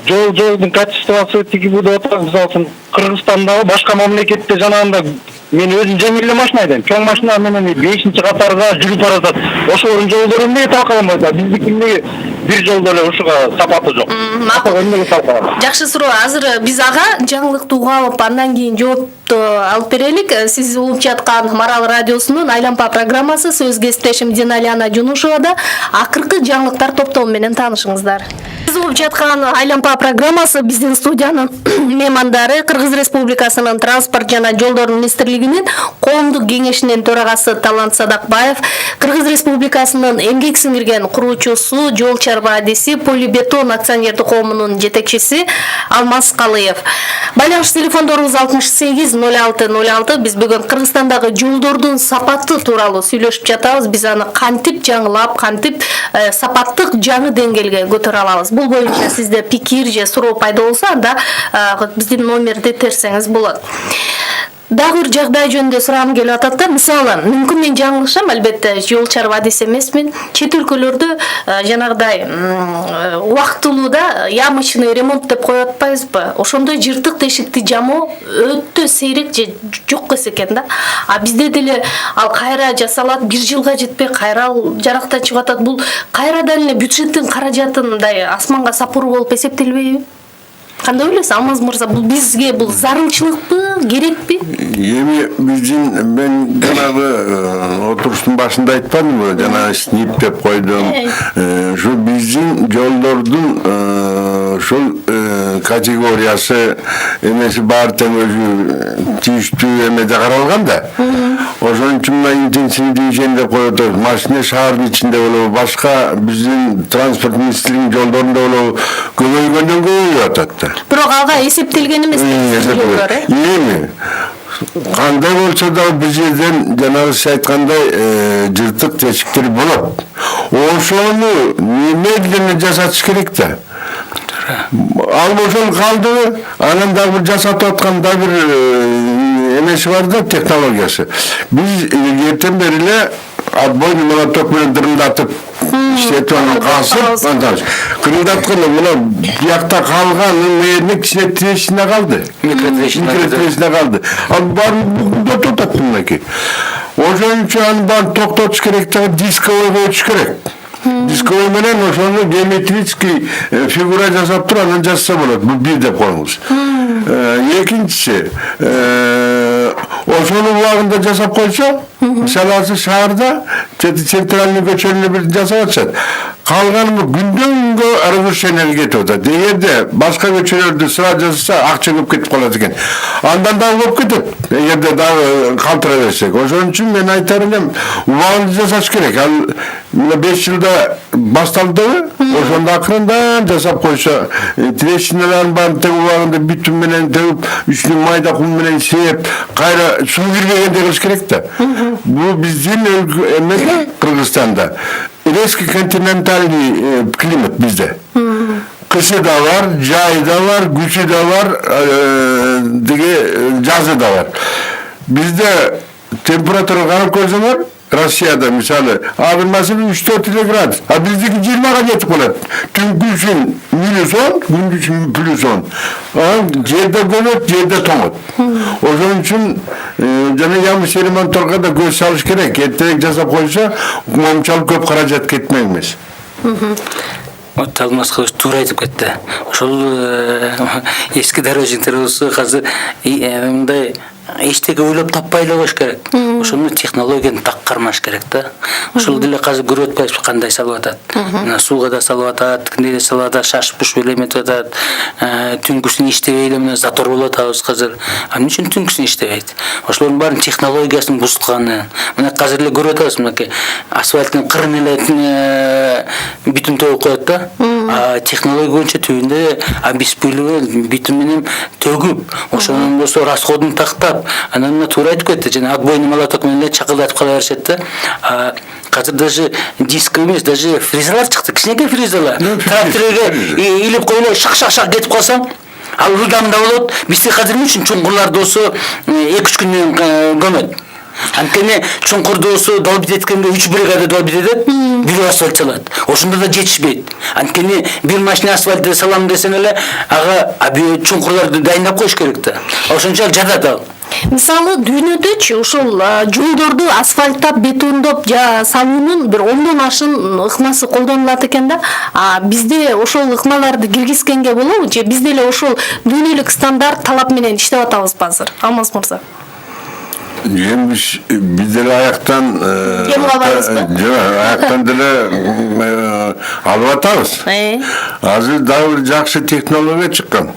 [SPEAKER 5] Жолдун качествосы тиги буда отурат, мисалы Кыргызстандагы башка мамлекетте жанагында мен өзүм жеңил эле машина айдайм. Чоң машина менен 5-катарга жүрүп баратат. Ошол жолдор эмнеге талкаланбайт? Биздики эмнеге бир жолдо эле ушуга сапаты жок? Эмнеге талкаланат?
[SPEAKER 1] Жакшы суроо. Азыр биз ага жаңылыкты угуп алып, андан кийин жоопту алып берелик. Сиз угуп жаткан Марал радиосунун Айлампа программасы, сөз кесиптешим Диналияна Жунушова да акыркы жаңылыктар топтому менен таанышыңыздар. Биз угуп жаткан Айлампа программасы биздин студиянын меймандары Кыргыз Республикасынын транспорт жана жолдор министрлигинин коомдук кеңешинин төрагасы Талант Садакбаев, Кыргыз Республикасынын эмгек сиңирген куруучусу, жол чарба адиси, Полибетон акционердик коомунун жетекчиси Алмаз Калыев. Байланыш телефондорубуз 68 06 06. Биз бүгүн Кыргызстандагы жолдордун сапаты тууралуу сүйлөшүп жатабыз. Биз аны кантип жаңылап, кантип сапаттык жаңы деңгээлге көтөрө алабыз. Бул боюнча сизде пикир же суроо пайда болсо, анда биздин номерди терсеңиз болот. Дагы бир жагдай жөнүндө сурагым келип атат да, мисалы, мүмкүн мен жаңылышам, албетте, жол чарба адис эмесмин. Чет өлкөлөрдө жанагыдай убактылууда ямочный ремонт деп коюп атпайбызбы? Ошондой жыртык тешикти жамоо өтө сейрек же жок экен да. А бизде деле ал кайра жасалат, 1 жылга жетпей кайра жарактан чыгып атат. Бул кайрадан эле бюджеттин каражатындай асманга сапыруу болуп эсептелбейби? Кандай ойлойсуз, Алмаз мырза, бул бизге бул зарылчылыкпы, керекпи?
[SPEAKER 2] Эми мен жанагы отуруштун башында айтпадымбы, жанагы СНИП деп койдум. Ушу биздин жолдордун ошол категориясы эмеси бар тең өзү тийиштүү эмеде каралган да. Ошон үчүн мына интенсивдүү движение деп коюп атат. Машина шаардын ичинде болобу, башка биздин транспорт министрлигинин жолдорунда болобу көбөйгөндөн көбөйүп атат да.
[SPEAKER 1] Бирок ага эсептелген эмес жолдор,
[SPEAKER 2] эми кандай болсо да бир жерден жанагы сиз айткандай жыртык тешиктер болот. Ошону немедленно жасатыш керек да. Ал ошол калдыбы, анан дагы бир жасатып аткан да бир эмеси бар да, технологиясы. Биз эртен бери эле отбойный молоток менен дырылдатып иштетип анан касып, кырылдатканда мына биякта калган мээрне кичине трещина калды. Микротрещина калды. Ал баарын токтотот мынакей. Ошон үчүн аны баарын токтотуш керек да, дисковой коюш керек. Дисковой менен ошону геометрический фигура жасап туруп анан жазса болот. Бул бир деп коюңуз. Экинчиси, ошону убагында жасап койсо, мисалы шаарда центральный көчөнү бир жасап атышат. Калганы күндөн күнгө разрушениеге кетип атат. Эгерде башка көчөлөрдү сыра жасаса, акча көп кетип калат экен. Андан дагы көп кетет. Эгерде дагы калтыра берсек. Ошон үчүн мен айтар элем, убагында жасаш керек. Ал мына 5 жылда башталдыбы, ошондо акырында жасап койсо, трещиналарын баарын тег убагында бүтүн менен тегип, үстүн майда кум менен сээп, кайра суу кирбегендей кылыш керек да. Бул биздин эмеде Кыргызстанда резкий континентальный климат бизде. Кышы да бар, жай да бар, күчү да бар, жазы да бар. Бизде температура карап көрсөңөр, Россияда мисалы, азыр маселе 3-4 градус, а биздики 20-га жетип калат. Түнкүсүн -10, күндүзүн +10. Жерде көнөт, жерде тоңот. Ошон үчүн жана ямыш ремонтторго да көз салыш керек. Эртерээк жасап койсо, момчалып көп каражат кетмек эмес.
[SPEAKER 3] Алмаз Калыевич туура айтып кетти. Ошол эски дорожниктер болсо азыр мындай эчтеке ойлоп таппай эле коюш керек. Ошону технологияны так кармаш керек да. Ошол деле азыр көрүп атпайбыз кандай салып атат. Мына сууга да салып атат, кимде салып атат, шашып пушуп эле эметип атат. Түнкүсүн иштебей эле мына затор болуп атабыз азыр. Эмне үчүн түнкүсүн иштебейт? Ошолордун баарын технологиясын бузтканы. Мына азыр эле көрүп атабыз, мынакей асфальттын кырын эле бүтүн төгүп коет да. Технология боюнча түбүндө обеспылывание бүтүн менен төгүп, ошонун болсо расходун тактап, анан мына туура айтып кетти, жана отбойный молоток менен эле чакылдатып кала беришет да. Азыр даже диск эмес, даже фрезалар чыкты, кичинекей фрезалар. Тракторге илип коюлуп шак-шак кетип калсаң, ал ылдамда болот. Бизде азыр эмне үчүн чуңкурларды болсо 2-3 күндөн көмөт. Анткени чуңкурду болсо долбит эткенде 3 бригада долбит этет, бир асфальт салат. Ошондо да жетишпейт. Анткени бир машина асфальт салам десең эле, ага чуңкурларды дайындап коюш керек да. Ошончо жатат ал.
[SPEAKER 1] Мисалы дүйнөдөчү ошол жолдорду асфальттап, бетондоп салуунун бир 10дон ашын ыкмасы колдонулат экен да. Бизде ошол ыкмаларды киргизгенге болобу же бизде эле ошол дүйнөлүк стандарт талап менен иштеп атабызбы азыр? Алмаз мырза.
[SPEAKER 2] Biz de ayaktan ayaktan dile alvatağız. Hazır davul jakşı teknoloji çıkan.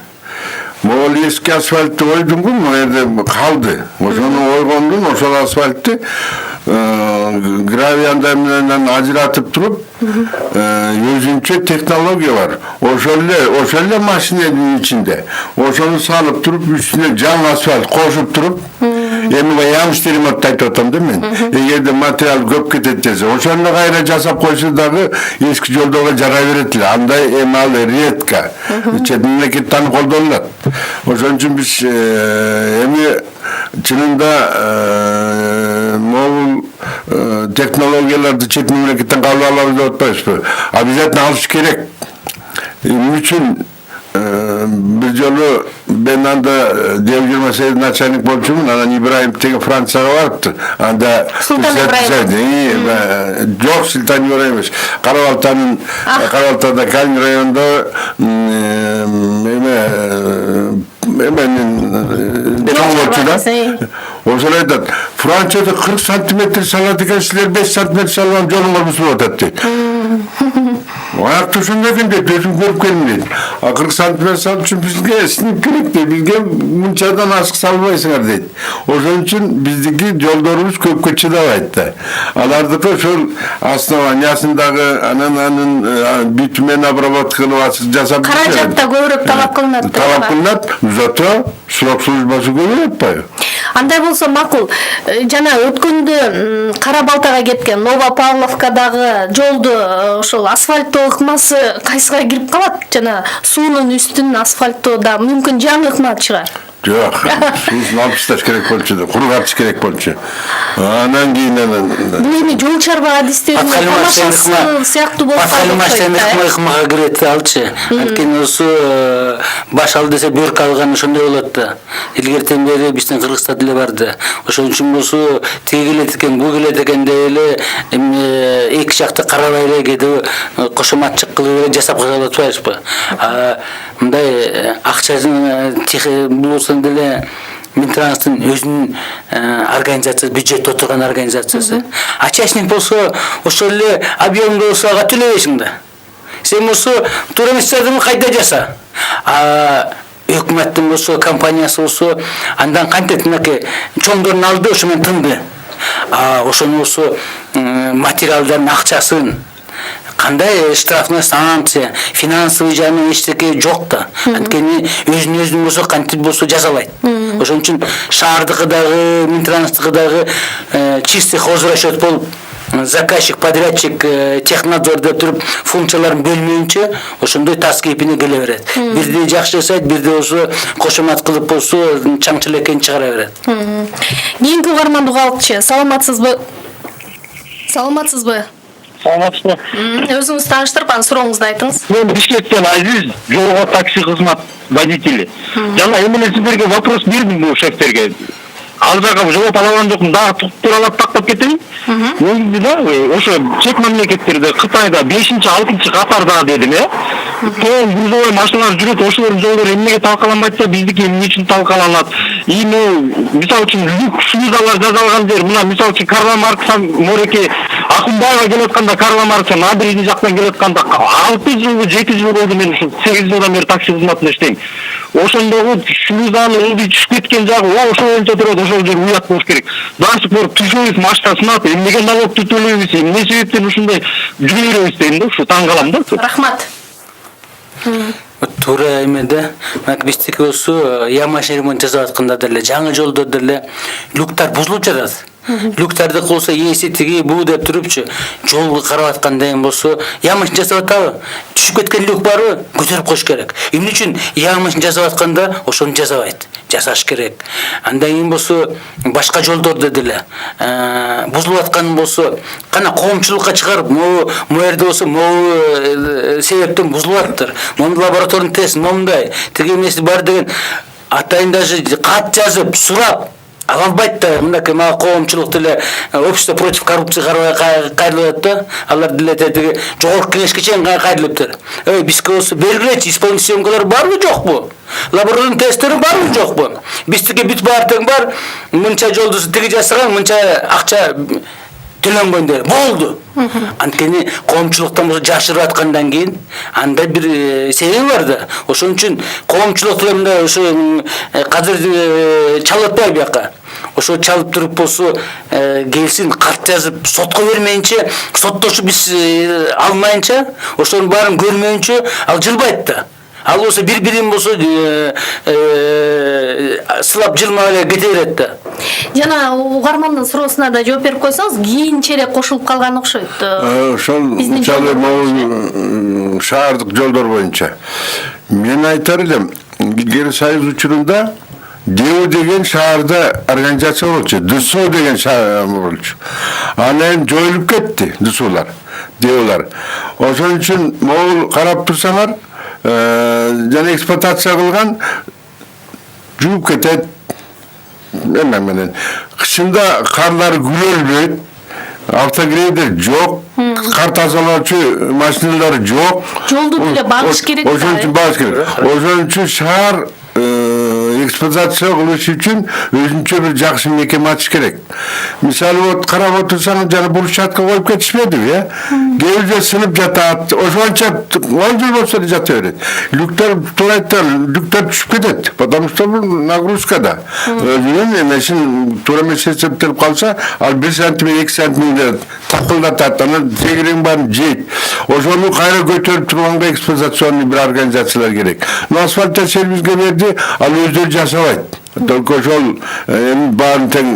[SPEAKER 2] Moğol eski asfaltı oydun mu? Orada kaldı. O sonra oygondun, o sonra asfaltı gravyan demlerinden acılatıp durup yüzünce teknoloji var. O şöyle makinenin içinde. O sonra salıp durup üstüne cam asfalt koşup durup Emi yanlış derim ottayt otam değil mi? Eğer de materyal köp ketetse, o şöyle gayra jasap koysa dağı eski yolda jara veretili. Anda emal riyetka. Çet memleketten koldolar. O için biz emi çınında Moğol teknolojilerde çet memleketten kavlalarımızda otmayız. Abizat alış gerek. Bunun için bir yolu ben anda devcirme seyir naçarlık bolçumun anan İbrahim teki Fransa'ya varıptı. Anda
[SPEAKER 1] Sultan İbrahim.
[SPEAKER 2] Yok Sultan İbrahim'miş. Karavalta'da Kalin rayonunda o sırada Fransa'da 40 santimetre salladıkken sizler 5 santimetre sallam yolun olmuşunu otattı. O ayak tuşundayken de gözüm görüp gelmedi. 40 santimetre sal için bizge sinip gerek de bizge munçadan aşk salmayısınlar dedi. O için bizdeki yollarımız köpköçü de vardı. Alardaki şu aslında vanyasındaki ananın bitmen abrabat kılıvası jasap.
[SPEAKER 1] Karacakta görüp talap kılınat.
[SPEAKER 2] Talap kılınat, uzata, surak службасы görüp yapıyor.
[SPEAKER 1] Андай болсо макул. Жана өткөндө Кара Балтага кеткен Новопавловкадагы жолду ошол асфальттоо ыкмасы кайсыга кирип калат? Жана суунун үстүн асфальттоодо мүмкүн жаңы ыкмат чыгар.
[SPEAKER 2] Yok, susun alып taş gerek bolçu, kuru atış gerek bolçu. Anan kийин
[SPEAKER 1] Бул эми жол чарба адистеринин тамашасы сыяктуу болуп калат.
[SPEAKER 3] Ыкмага кирет алчы. Анткени осу баш ал десе бөрк алган ошондой болот да. Илгертен бери биздин Кыргызстан деле барды. Ошон үчүн болсу тиги келет экен, бу келет экен деп эле эки жакты карабай эле кээде кошоматчык кылып эле жасап кое атпайбызбы? Мындай акчасын булурсаң деле Минтранстын өзүнүн организациясы, бюджетте отурган организациясы. А частник болсо ошол эле объемдо болсо ага төлөбөйсүң да. Сен болсо туура эмес жардымды кайда жаса. Өкмөттүн болсо, компаниясы болсо андан кантет мынакей чоңдорун алды, ошо менен тынды. Ошону болсо материалдардын акчасын кандай штрафная санкция, финансовый жагынан эчтеке жок да. Анткени өзүн болсо кантип болсо жазалайт. Ошон үчүн шаардыкы дагы, Минтранстыкы дагы чистый хозрасчет болуп, заказчик, подрядчик, технадзор деп туруп функцияларын бөлмөйүнчө ошондой тас кейпине келе берет. Бирде жакшы жасайт, бирде болсо кошомат кылып болсо чаңчылекен чыгара берет.
[SPEAKER 1] Кийинки угарман угалыкчы, саламатсызбы? Саламатсызбы? Өзүңүз тааныштырып, анын сурооңузду айтыңыз.
[SPEAKER 5] Мен Бишкектен Азиз, жолго такси кызмат водители. Жана эмне сиздерге вопрос бердим бул шефтерге. Ал жака жооп ала алган жокмун, дагы тууралап тактап кетейин. Негизи да, ошо чет мамлекеттерде, Кытайда 5-6 катарда дедим, тоң грузовой машиналар жүрөт, ошолордун жолдору эмнеге талкаланбайт, биздики эмне үчүн талкаланат? Мисалы үчүн люк шлюзалар жасалган жер, мына мисалы үчүн Карла Маркстан Мореке Акунбаева келатканда, Карла Маркстан набережный жактан келатканда 6 жыл, 7 жыл болду, мен ушул 8 жылдан бери такси кызматында иштейм. Ошондогу шлюзанын ылдый түшүп кеткен жагы, ошол боюнча турат, ошол жер уят болуш керек. До сих пор түшөбүз, машина сынат, эмнеге налогду төлөйбүз, эмне себептен ушундай жүрө беребиз дейм да, ушу таң калам да.
[SPEAKER 1] Рахмат.
[SPEAKER 3] Туура эмеде, биздики болсо ямаш ремонт жасап атканда деле, жаңы жолдо деле люктар бузулуп жатат. Люктарды болсо эси тиги буу деп турупчу, жолду карап аткандан кийин болсо ямашын жасап атабы? Түшүп кеткен люк барбы? Көтөрүп коюш керек. Эмне үчүн ямашын жасап атканда ошону жасабайт? Жасаш керек. Андан кийин болсо башка жолдордо деле бузулуп аткан болсо, кана коомчулукка чыгарып, могу жерде болсо могу себептен бузулуп аттыр. Могу лабораторный тест, момундай, тиги эмеси бар деген атайын даже кат жазып, сурап, ала албайт да. Мынакей мага коомчулук деле общество против коррупции кайрылып да. Алар деле тетиги жогорку кеңешке чейин кайрылыптыр. Бизге болсо белгилечи, исполнительный съемкалар барбы жокпу? Лабораторный тесттери барбы жокпу? Биздики бүт баардыгы бар. Мынча жолду тиги жасаган, мынча акча төлөнгөн дер. Болду. Анткени коомчулуктан болсо жашырып аткандан кийин анда бир себеби бар да. Ошон үчүн коомчулук делемде ошо казыр чалып атпайбы бияка. Ошо чалып туруп болсо келсин, кат жазып сотко бермейинче, соттошуп биз алмайынча, ошонун баарын көрмөйүнчө ал жылбайт да. Ал болсо бир-бирин болсо сылап жылмап эле кете берет да.
[SPEAKER 1] Жана угармандын суроосуна да жооп берип койсоңуз, кийинчерээк кошулуп калган окшойт.
[SPEAKER 2] Ошол мисалы могу шаардык жолдор боюнча мен айтар элем, илгери Союз учурунда ДЭУ деген шаарда организация болчу, ДСО деген шаар болчу. Анан жоюлуп кетти ДСОлар, ДЭУлар. Ошон үчүн могул карап турсаңар, жана эксплуатация кылган жууп кетет. Эме менен кышында карлар күрөлбөйт, автогрейдер жок, кар тазалоочу машиналар жок.
[SPEAKER 1] Жолду деле багыш керек.
[SPEAKER 2] Ошон үчүн багыш керек. Ошон үчүн шаар эксплуатация кылыш үчүн өзүнчө бир жакшы мекеме ачыш керек. Мисалы вот карап отурсаң, жана брусчатка коюп кетишпедиби, кээ бирде сынып жатат. Ошончо 10 жыл болсо да жата берет. Люктер турайттар, люктер түшүп кетет, потому что бул нагрузкада. Өзүнүн эмесин туура эмес эсептелип калса, ал 1 сантиметр, 2 сантиметр такылдатат, анан тегерен баарын жейт. Ошону кайра көтөрүп турганга эксплуатационный бир организациялар керек. Но асфальтта сервиске берди, ал өздөрү жасабайт. Только ошол баарын тең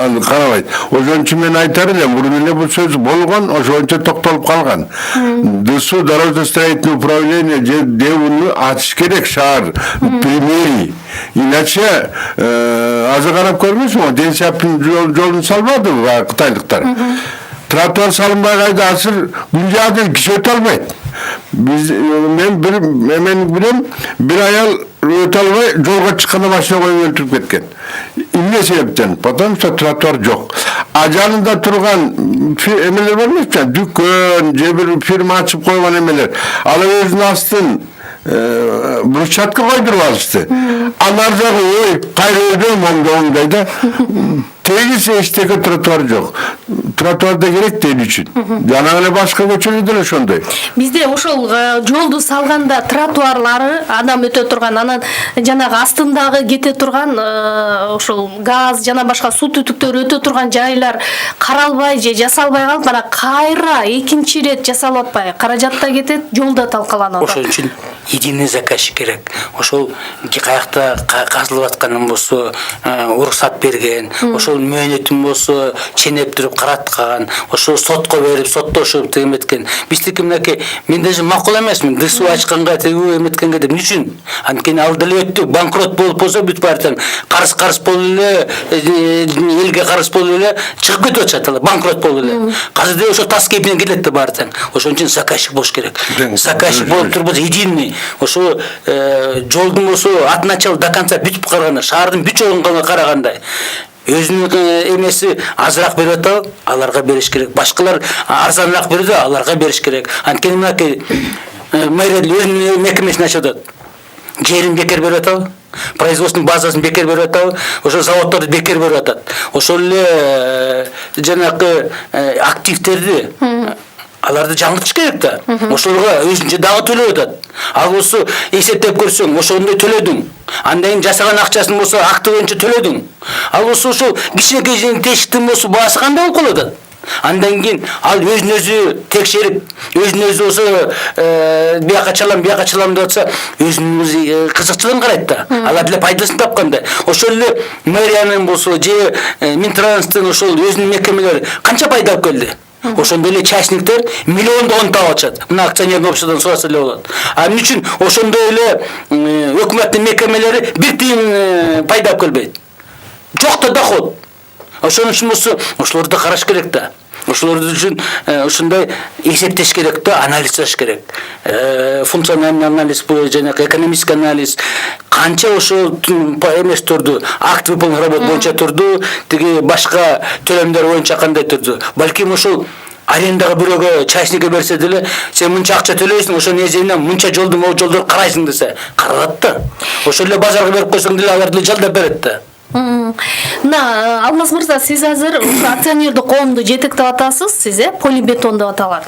[SPEAKER 2] аны карабайт. Ошон үчүн мен айтар элем, мурун эле бул сөз болгон, ошончо токтолуп калган. ДСУ, дорожно-строительное управление же ДЭУну ачыш керек шаар примери. Иначе азыр карап көрмөйсүңбү, Ден Сяптын жолун салбадыбы кытайлыктар. Тротуар салынбай кайда азыр күн жаада киши өтө албайт. Мен билем, бир аял өтө албай жолго чыкканда машина коюп өлтүрүп кеткен. Эмне себептен? Потому что тротуар жок. А жанында турган эмелер бар эмеспи? Дүкөн, же бир фирма ачып койгон эмелер. Алар өзүнүн астын брусчатка койдуруп алышты. Анар жагы ой, кайра өйдө моңдай да. Тегиз эчтеги тротуар жок. Тротуарда керек дейли үчүн. Жана эле башка көчөлөрдө деле ошондой.
[SPEAKER 1] Бизде ошол жолду салганда тротуарлары адам өтө турган, анан жанагы астындагы кете турган ошол газ жана башка суу түтүктөрү өтө турган жайлар каралбай же жасалбай калып, ана кайра экинчи ирет жасалып атпай, каражат да кетет, жол да талкаланат.
[SPEAKER 3] Ошон үчүн единый заказчик керек. Ошол каякта казылып атканын болсо уруксат берген, ошол мөөнөтүн болсо ченеп туруп караткан, ошол сотко берип, соттошуп эметкен. Биздики мынакей, мен даже макул эмесмин. ДСУ ачканга тегүү эметкенге деп. Эмне үчүн? Анткени ал деле өттү, банкрот болуп болсо бүт баартан карыз болуп эле, элге карыз болуп эле чыгып кетип атышат алар, банкрот болуп эле. Казыр деле ошо тас кейпинен келет да баартан. Ошон үчүн заказчик болуш керек. Заказчик болуп турбаса единый, ошо жолдун болсо атын ачалып до конца бүтүп караганда, шаардын бүт жолун карагандай өзүнүн эмеси азыраак берип атабы, аларга бериш керек. Башкалар арзаныраак берди, аларга бериш керек. Анткени мынакей мэрия өзүнүн мекемесин ачып атат. Жерин бекер берип атабы, производственный базасын бекер берип атабы, ошо заводдорду бекер берип атат. Ошол эле жанагы активтерди аларды жаңыртыш керек да. Ошолорго өзүнчө дагы төлөп атат. Ал болсо эсептеп көрсөң, ошондой төлөдүң. Андан кийин жасаган акчасын болсо акты боюнча төлөдүң. Ал болсо ошол кичинекей тешиктин болсо баасы кандай болуп калат? Андан кийин ал өзүн өзү текшерип, өзүн өзү болсо бияка чалам деп атса, өзүнүн кызыкчылыгын карайт да. Алар деле пайдасын тапкандай. Ошол эле мэриянын болсо же Минтранстын ошол өзүнүн мекемелери канча пайда алып келди? Ошондой эле частниктер миллионду онтап атышат. Мына акционерный обществодон сураса эле болот. А эмне үчүн ошондой эле өкмөттүн мекемелери бир тыйын пайда алып келбейт? Жок да доход. Ошон үчүн болсо ошолорду караш керек да. Ошолор үчүн ушундай эсептеш керек да, анализ жасаш керек. Функциональный анализ, жана экономический анализ, канча ошол эмес турду, акт выполненных работ боюнча турду, тиги башка төлөмдөр боюнча кандай турду. Балким ошол арендага бирөөгө частникке берсе деле сен мынча акча төлөйсүң, ошонун эсебинен мынча жолду могу жолдорду карайсың десе каралат да. Ошол эле базарга берип койсоң деле алар деле жалдап берет да.
[SPEAKER 1] Мына Алмаз мырза, сиз азыр акционердик коомду жетектеп атасыз, сиз Полибетон деп аталат.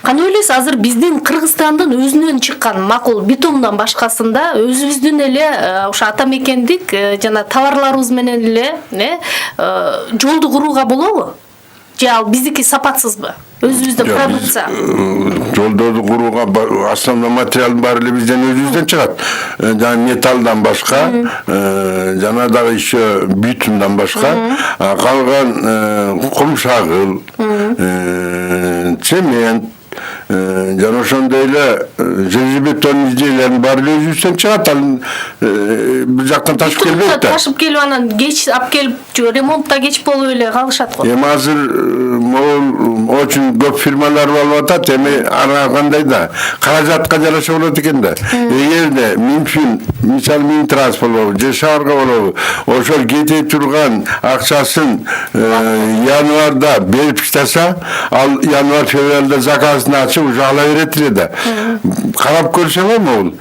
[SPEAKER 1] Кандай ойлойсуз, азыр биздин Кыргызстандын өзүнөн чыккан макул бетондон башкасында өзүбүздүн эле ошо ата мекендик жана товарларыбыз менен эле жолду курууга болобу? Же ал биздики сапатсызбы? Өзүбүздүн продукция.
[SPEAKER 2] Жолдорду курууга основной материалдын баары эле бизден өзүбүздөн чыгат. Жана металлдан башка, жана дагы еще битумдан башка, калган кум шагыл, цемент, жана ошондой эле железобетон изделиялердин баары эле өзүбүздөн чыгат. Ал бир жактан ташып келбейт да.
[SPEAKER 1] Ташып келип анан кеч алып келип ремонтта кеч болуп эле калышат го.
[SPEAKER 2] Эми азыр могул очень көп фирмалар болуп атат. Эми ара кандай да каражатка жараша болот экен да. Эгерде Минфин, мисалы Минтранс болобу, же шаарга болобу, ошол кете турган акчасын январда берип иштаса, ал январ-февралда заказын ачып уже ала берет эле да. Карап көрсөң могул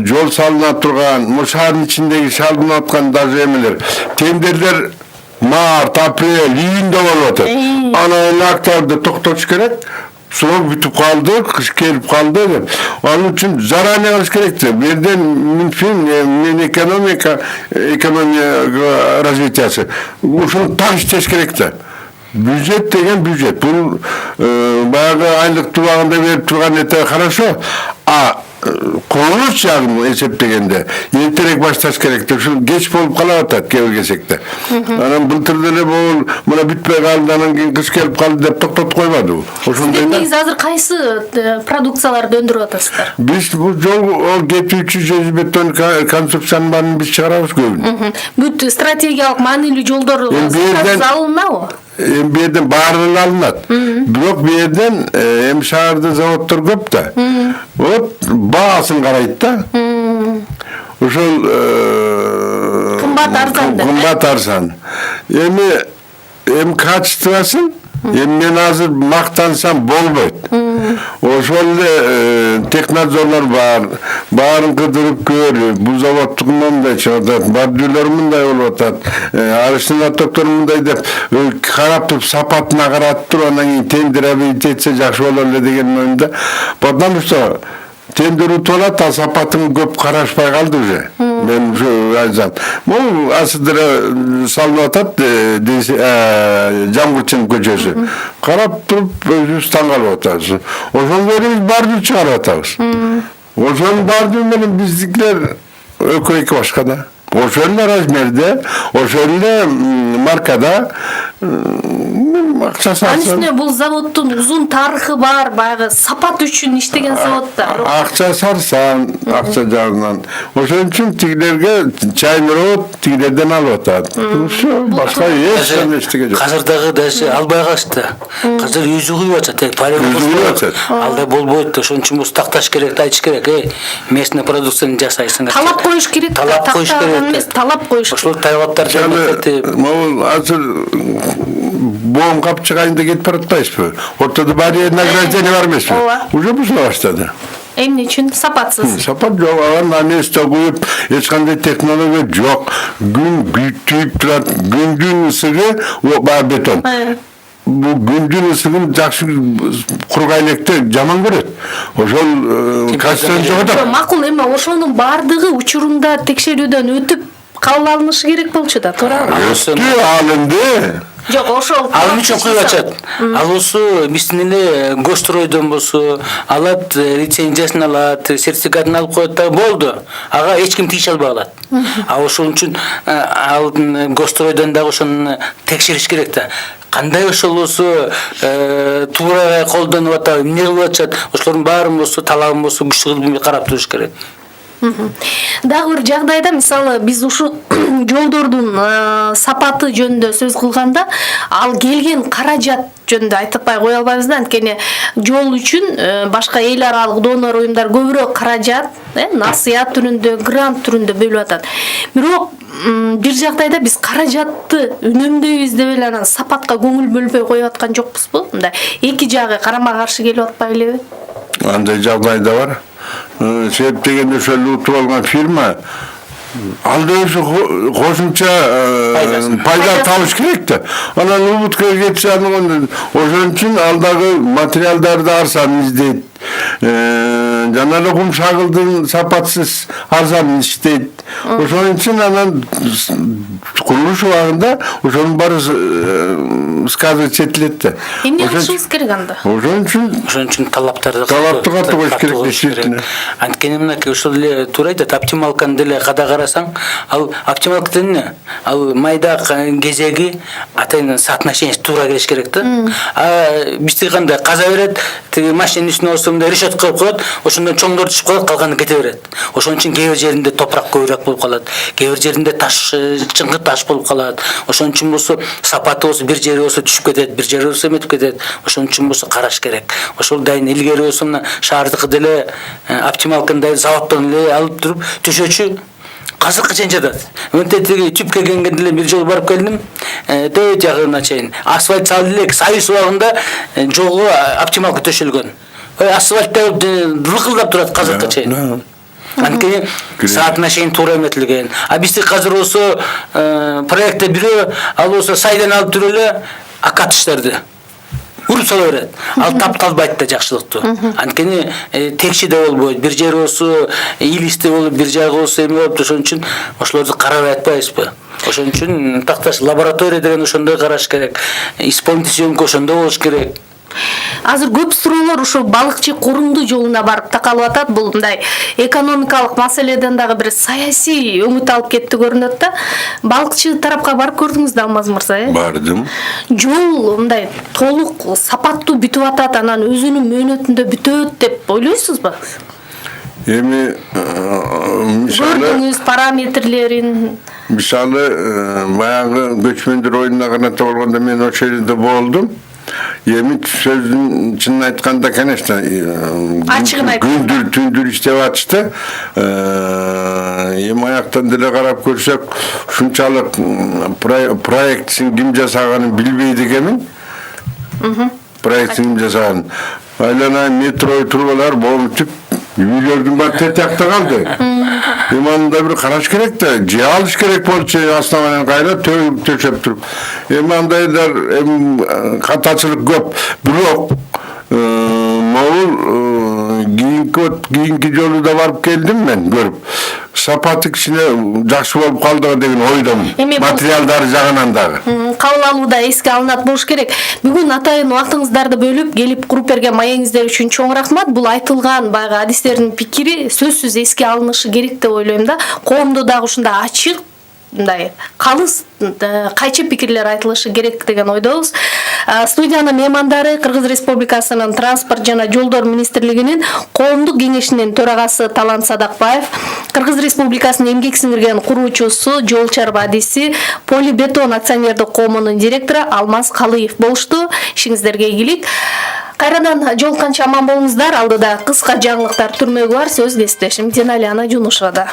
[SPEAKER 2] жол салына турган, шаардын ичиндеги салынып аткан даже эмелер, тендерлер март, апрель, июньда болуп атат. Анан октябрда токтотуш керек. Срок бүтүп калды, кыш келип калды деп. Анын үчүн заранее кылыш керек да. Берден Минфин, экономика развитиясы. Ушуну так иштеш керек да. Бюджет деген бюджет. Бул баягы айлык тубагында берип турган это хорошо. А курулуш жагын эсептегенде эртерээк башташ керек. Ушул кеч болуп калып атат кээ бир кезекте. Анан былтыр деле бул мына бүтпөй калды, анан кийин кыш келип калды деп токтотуп койбады.
[SPEAKER 1] Ошондой негизи азыр кайсы продукцияларды өндүрүп атасыздар?
[SPEAKER 2] Биз бул жол кетүүчү железобетон конструкциянын баарын биз чыгарабыз көбүн.
[SPEAKER 1] Бүт стратегиялык маанилүү жолдор алынабы?
[SPEAKER 2] Бу жерден баары алынат. Бирок бу жерден эми шаарда заводдор көп да. Вот баасын карайт да. Ошол кымбат арзан. Эми качествосын мен азыр мактансам болбойт. Ошол эле технадзорлор бар. Баарын кыдырып көрүп, бул заводтук мындай чыгат, бардүлөр мындай болуп атат, арышын оттоктор мындай деп карап туруп сапатына карап туруп анан кийин тендер этсе жакшы болор эле деген оюмда. Потому что тендер утуп алат, а сапатын көп карашпай калды уже. Мен ушу айтсам. Бул асыдыра салынып атат, Жамгырчын көчөсү. Карап туруп өзүбүз таң калып атабыз. Ошондо биз бардыр чыгарып атабыз. Ошонун бардыр менен биздикилер экөө башка да. Ошол эле размерде, ошол эле маркада акча салса.
[SPEAKER 1] Анын үстүнө бул заводдун узун тарыхы бар, баягы сапат үчүн иштеген заводдор.
[SPEAKER 2] Акча сарсан, акча жагынан. Ошон үчүн тигилерге чайнырып, тигилерден алып атат. Ошо башка эч нерсе жок.
[SPEAKER 3] Азыр дагы даже албай калышты. Азыр өзү куюп атат, алда болбойт. Ошон үчүн бул такташ керек, айтыш керек. Местный продукцияны жасайсыңар.
[SPEAKER 1] Талап коюш керек.
[SPEAKER 3] Талап коюш керек.
[SPEAKER 1] Талап коюш.
[SPEAKER 3] Ошол талаптар
[SPEAKER 2] могул азыр боом кап чыгайын деп кетип баратпайсызбы? Ортодо баары награждение бар эмеспи? Уже бузула баштады.
[SPEAKER 1] Эмне үчүн? Сапатсыз.
[SPEAKER 2] Сапат жок, анан нерсе коюп, эч кандай технология жок. Күн бүтүп турат, күндүн ысыгы бар бетон. Бул күндүн ысыгын жакшы кургай электе жаман көрөт. Ошол качествону жоготот.
[SPEAKER 1] Макул, эми ошонун баардыгы учурунда текшерүүдөн өтүп кабыл алынышы керек болчу да, туурабы?
[SPEAKER 2] Алынды.
[SPEAKER 1] Жок, ошол.
[SPEAKER 3] Ал үчүн куюп атат. Ал болсо биздин эле Гостройдон болсо алат, лицензиясын алат, сертификатын алып коет да болду. Ага эч ким тийише албай калат. А ошол үчүн ал Гостройдон дагы ошону текшериш керек да. Кандай ошол болсо туура колдонуп атабы, эмне кылып атышат, ошолордун баарын болсо талабын болсо күчтүү кылып карап туруш керек.
[SPEAKER 1] Дагы бир жагдайда мисалы биз ушул жолдордун сапаты жөнүндө сөз кылганда ал келген каражат жөнүндө айтпай кое албайбыз да, анткени жол үчүн башка эл аралык донор уюмдар көбүрөөк каражат насыят түрүндө, грант түрүндө бөлүп атат. Бирок бир жагдайда биз каражатты үнөмдөйбүз деп эле анан сапатка көңүл бөлбөй коюп аткан жокпузбу? Мындай эки жагы карама каршы келип атпай элеби?
[SPEAKER 2] Андай жағдай да бар. Себеп дегенде ошол утуп алган фирма алда өзү кошумча пайда табыш керек да. Анан убутка кетсе анан ошон үчүн алдагы материалдарды арзан издейт. Жана эле кум шагылдын сапатсыз арзан иштейт. Ошон үчүн анан курулуш убагында ошонун баары сказывать этилет да.
[SPEAKER 1] Эмне кылышыбыз керек анда?
[SPEAKER 2] Ошон үчүн
[SPEAKER 3] талаптарды
[SPEAKER 2] катуу коюш керек действительно.
[SPEAKER 3] Анткени мынакей ошол эле туура айтат, оптималканы деле када карасаң, ал оптималка эмне? Ал майда кезеги атайын соотношение туура келиш керек да. Бизде кандай каза берет, тиги машинанын үстүнө осундай решетка коюп коет, ошондон чоңдор түшүп калат, калганы кете берет. Ошон үчүн кээ бир жеринде топурак көбүрөөк болуп калат, кээ бир жеринде таш, чыңгы таш болуп калат. Ошон үчүн болсо сапаты болсо бир жери болсо түшүп кетет, бир жери болсо эметип кетет. Ошон үчүн болсо караш керек. Ошол дайын илгери болсо мына шаардыкы деле оптималканы дайын заводдон эле алып туруп төшөөчү казыркы чейин жатат. Мынтип түпкө келгенде эле бир жолу барып келдим. Төт жагына чейин асфальт салып элек, союз убагында жолго оптималка төшөлгөн. Асфальтта лыкылдап турат казыркы чейин. Анткени соотношение туура эметилген. А бизде азыр болсо проектте бирөө ал болсо сайдан алып туруп эле акатыштарды уруп сала берет. Ал тапталбайт да жакшылыктуу. Анткени текши да болбойт. Бир жери болсо илисте болуп, бир жагы болсо эме болуп, ошон үчүн ошолорду карабай атпайбызбы? Ошон үчүн такташ лаборатория деген ошондой караш керек. Исполнитель сөмкө ошондой болуш керек.
[SPEAKER 1] Азыр көп суроолор ушул балыкчы корунду жолуна барып такалып атат. Бул мындай экономикалык маселеден дагы бир саясий өңүт алып кетти көрүнөт да. Балыкчы тарапка барып көрдүңүз да, Алмаз мырза,
[SPEAKER 2] Бардым.
[SPEAKER 1] Жол мындай толук сапаттуу бүтүп атат, анан өзүнүн мөөнөтүндө бүтөт деп ойлойсузбу?
[SPEAKER 2] Эми
[SPEAKER 1] Көрдүңүз параметрлерин?
[SPEAKER 2] Мисалы, баягы көчмөндөр оюнуна каната болгондо мен ошол жерде болдум. Эми сөздүн чынын айтканда, конечно, күндүр түндүр иштеп атышты. Эми аяктан деле карап көрсөк, ушунчалык проектсин ким жасаганын билбейт экенмин. Проектсин ким жасаганын. Айлана метро трубалар болуп үйлөрдүн баары тетиякта калды. Эми анда бир караш керек да, же алыш керек болчу основаниен кайра төшөп туруп. Эми андайлар катачылык көп. Бирок могул кийинки жолу да барып келдим мен көрүп. Сапаты кичине жакшы болуп калды деген ойдомун. Материалдары жагынан дагы.
[SPEAKER 1] Кабыл алууда эске алынат болуш керек. Бүгүн атайын убактыңыздарды бөлүп келип куруп берген маегиңиздер үчүн чоң рахмат. Бул айтылган баягы адистердин пикири сөзсүз эске алынышы керек деп ойлойм да. Коомдо дагы ушундай ачык, мындай калыс кайчы пикирлер айтылышы керек деген ойдобуз. Студиянын меймандары Кыргыз Республикасынын транспорт жана жолдор министрлигинин коомдук кеңешинин төрагасы Талант Садакбаев, Кыргыз Республикасынын эмгек сиңирген куруучусу, жол чарба адиси, Полибетон акционердик коомунун директору Алмаз Калыев болушту. Ишиңиздерге ийгилик. Кайрадан жолукканча аман болуңуздар. Алдыда кыска жаңылыктар түрмөгү бар. Сөз кесиптешим Диналияна Жунушевада.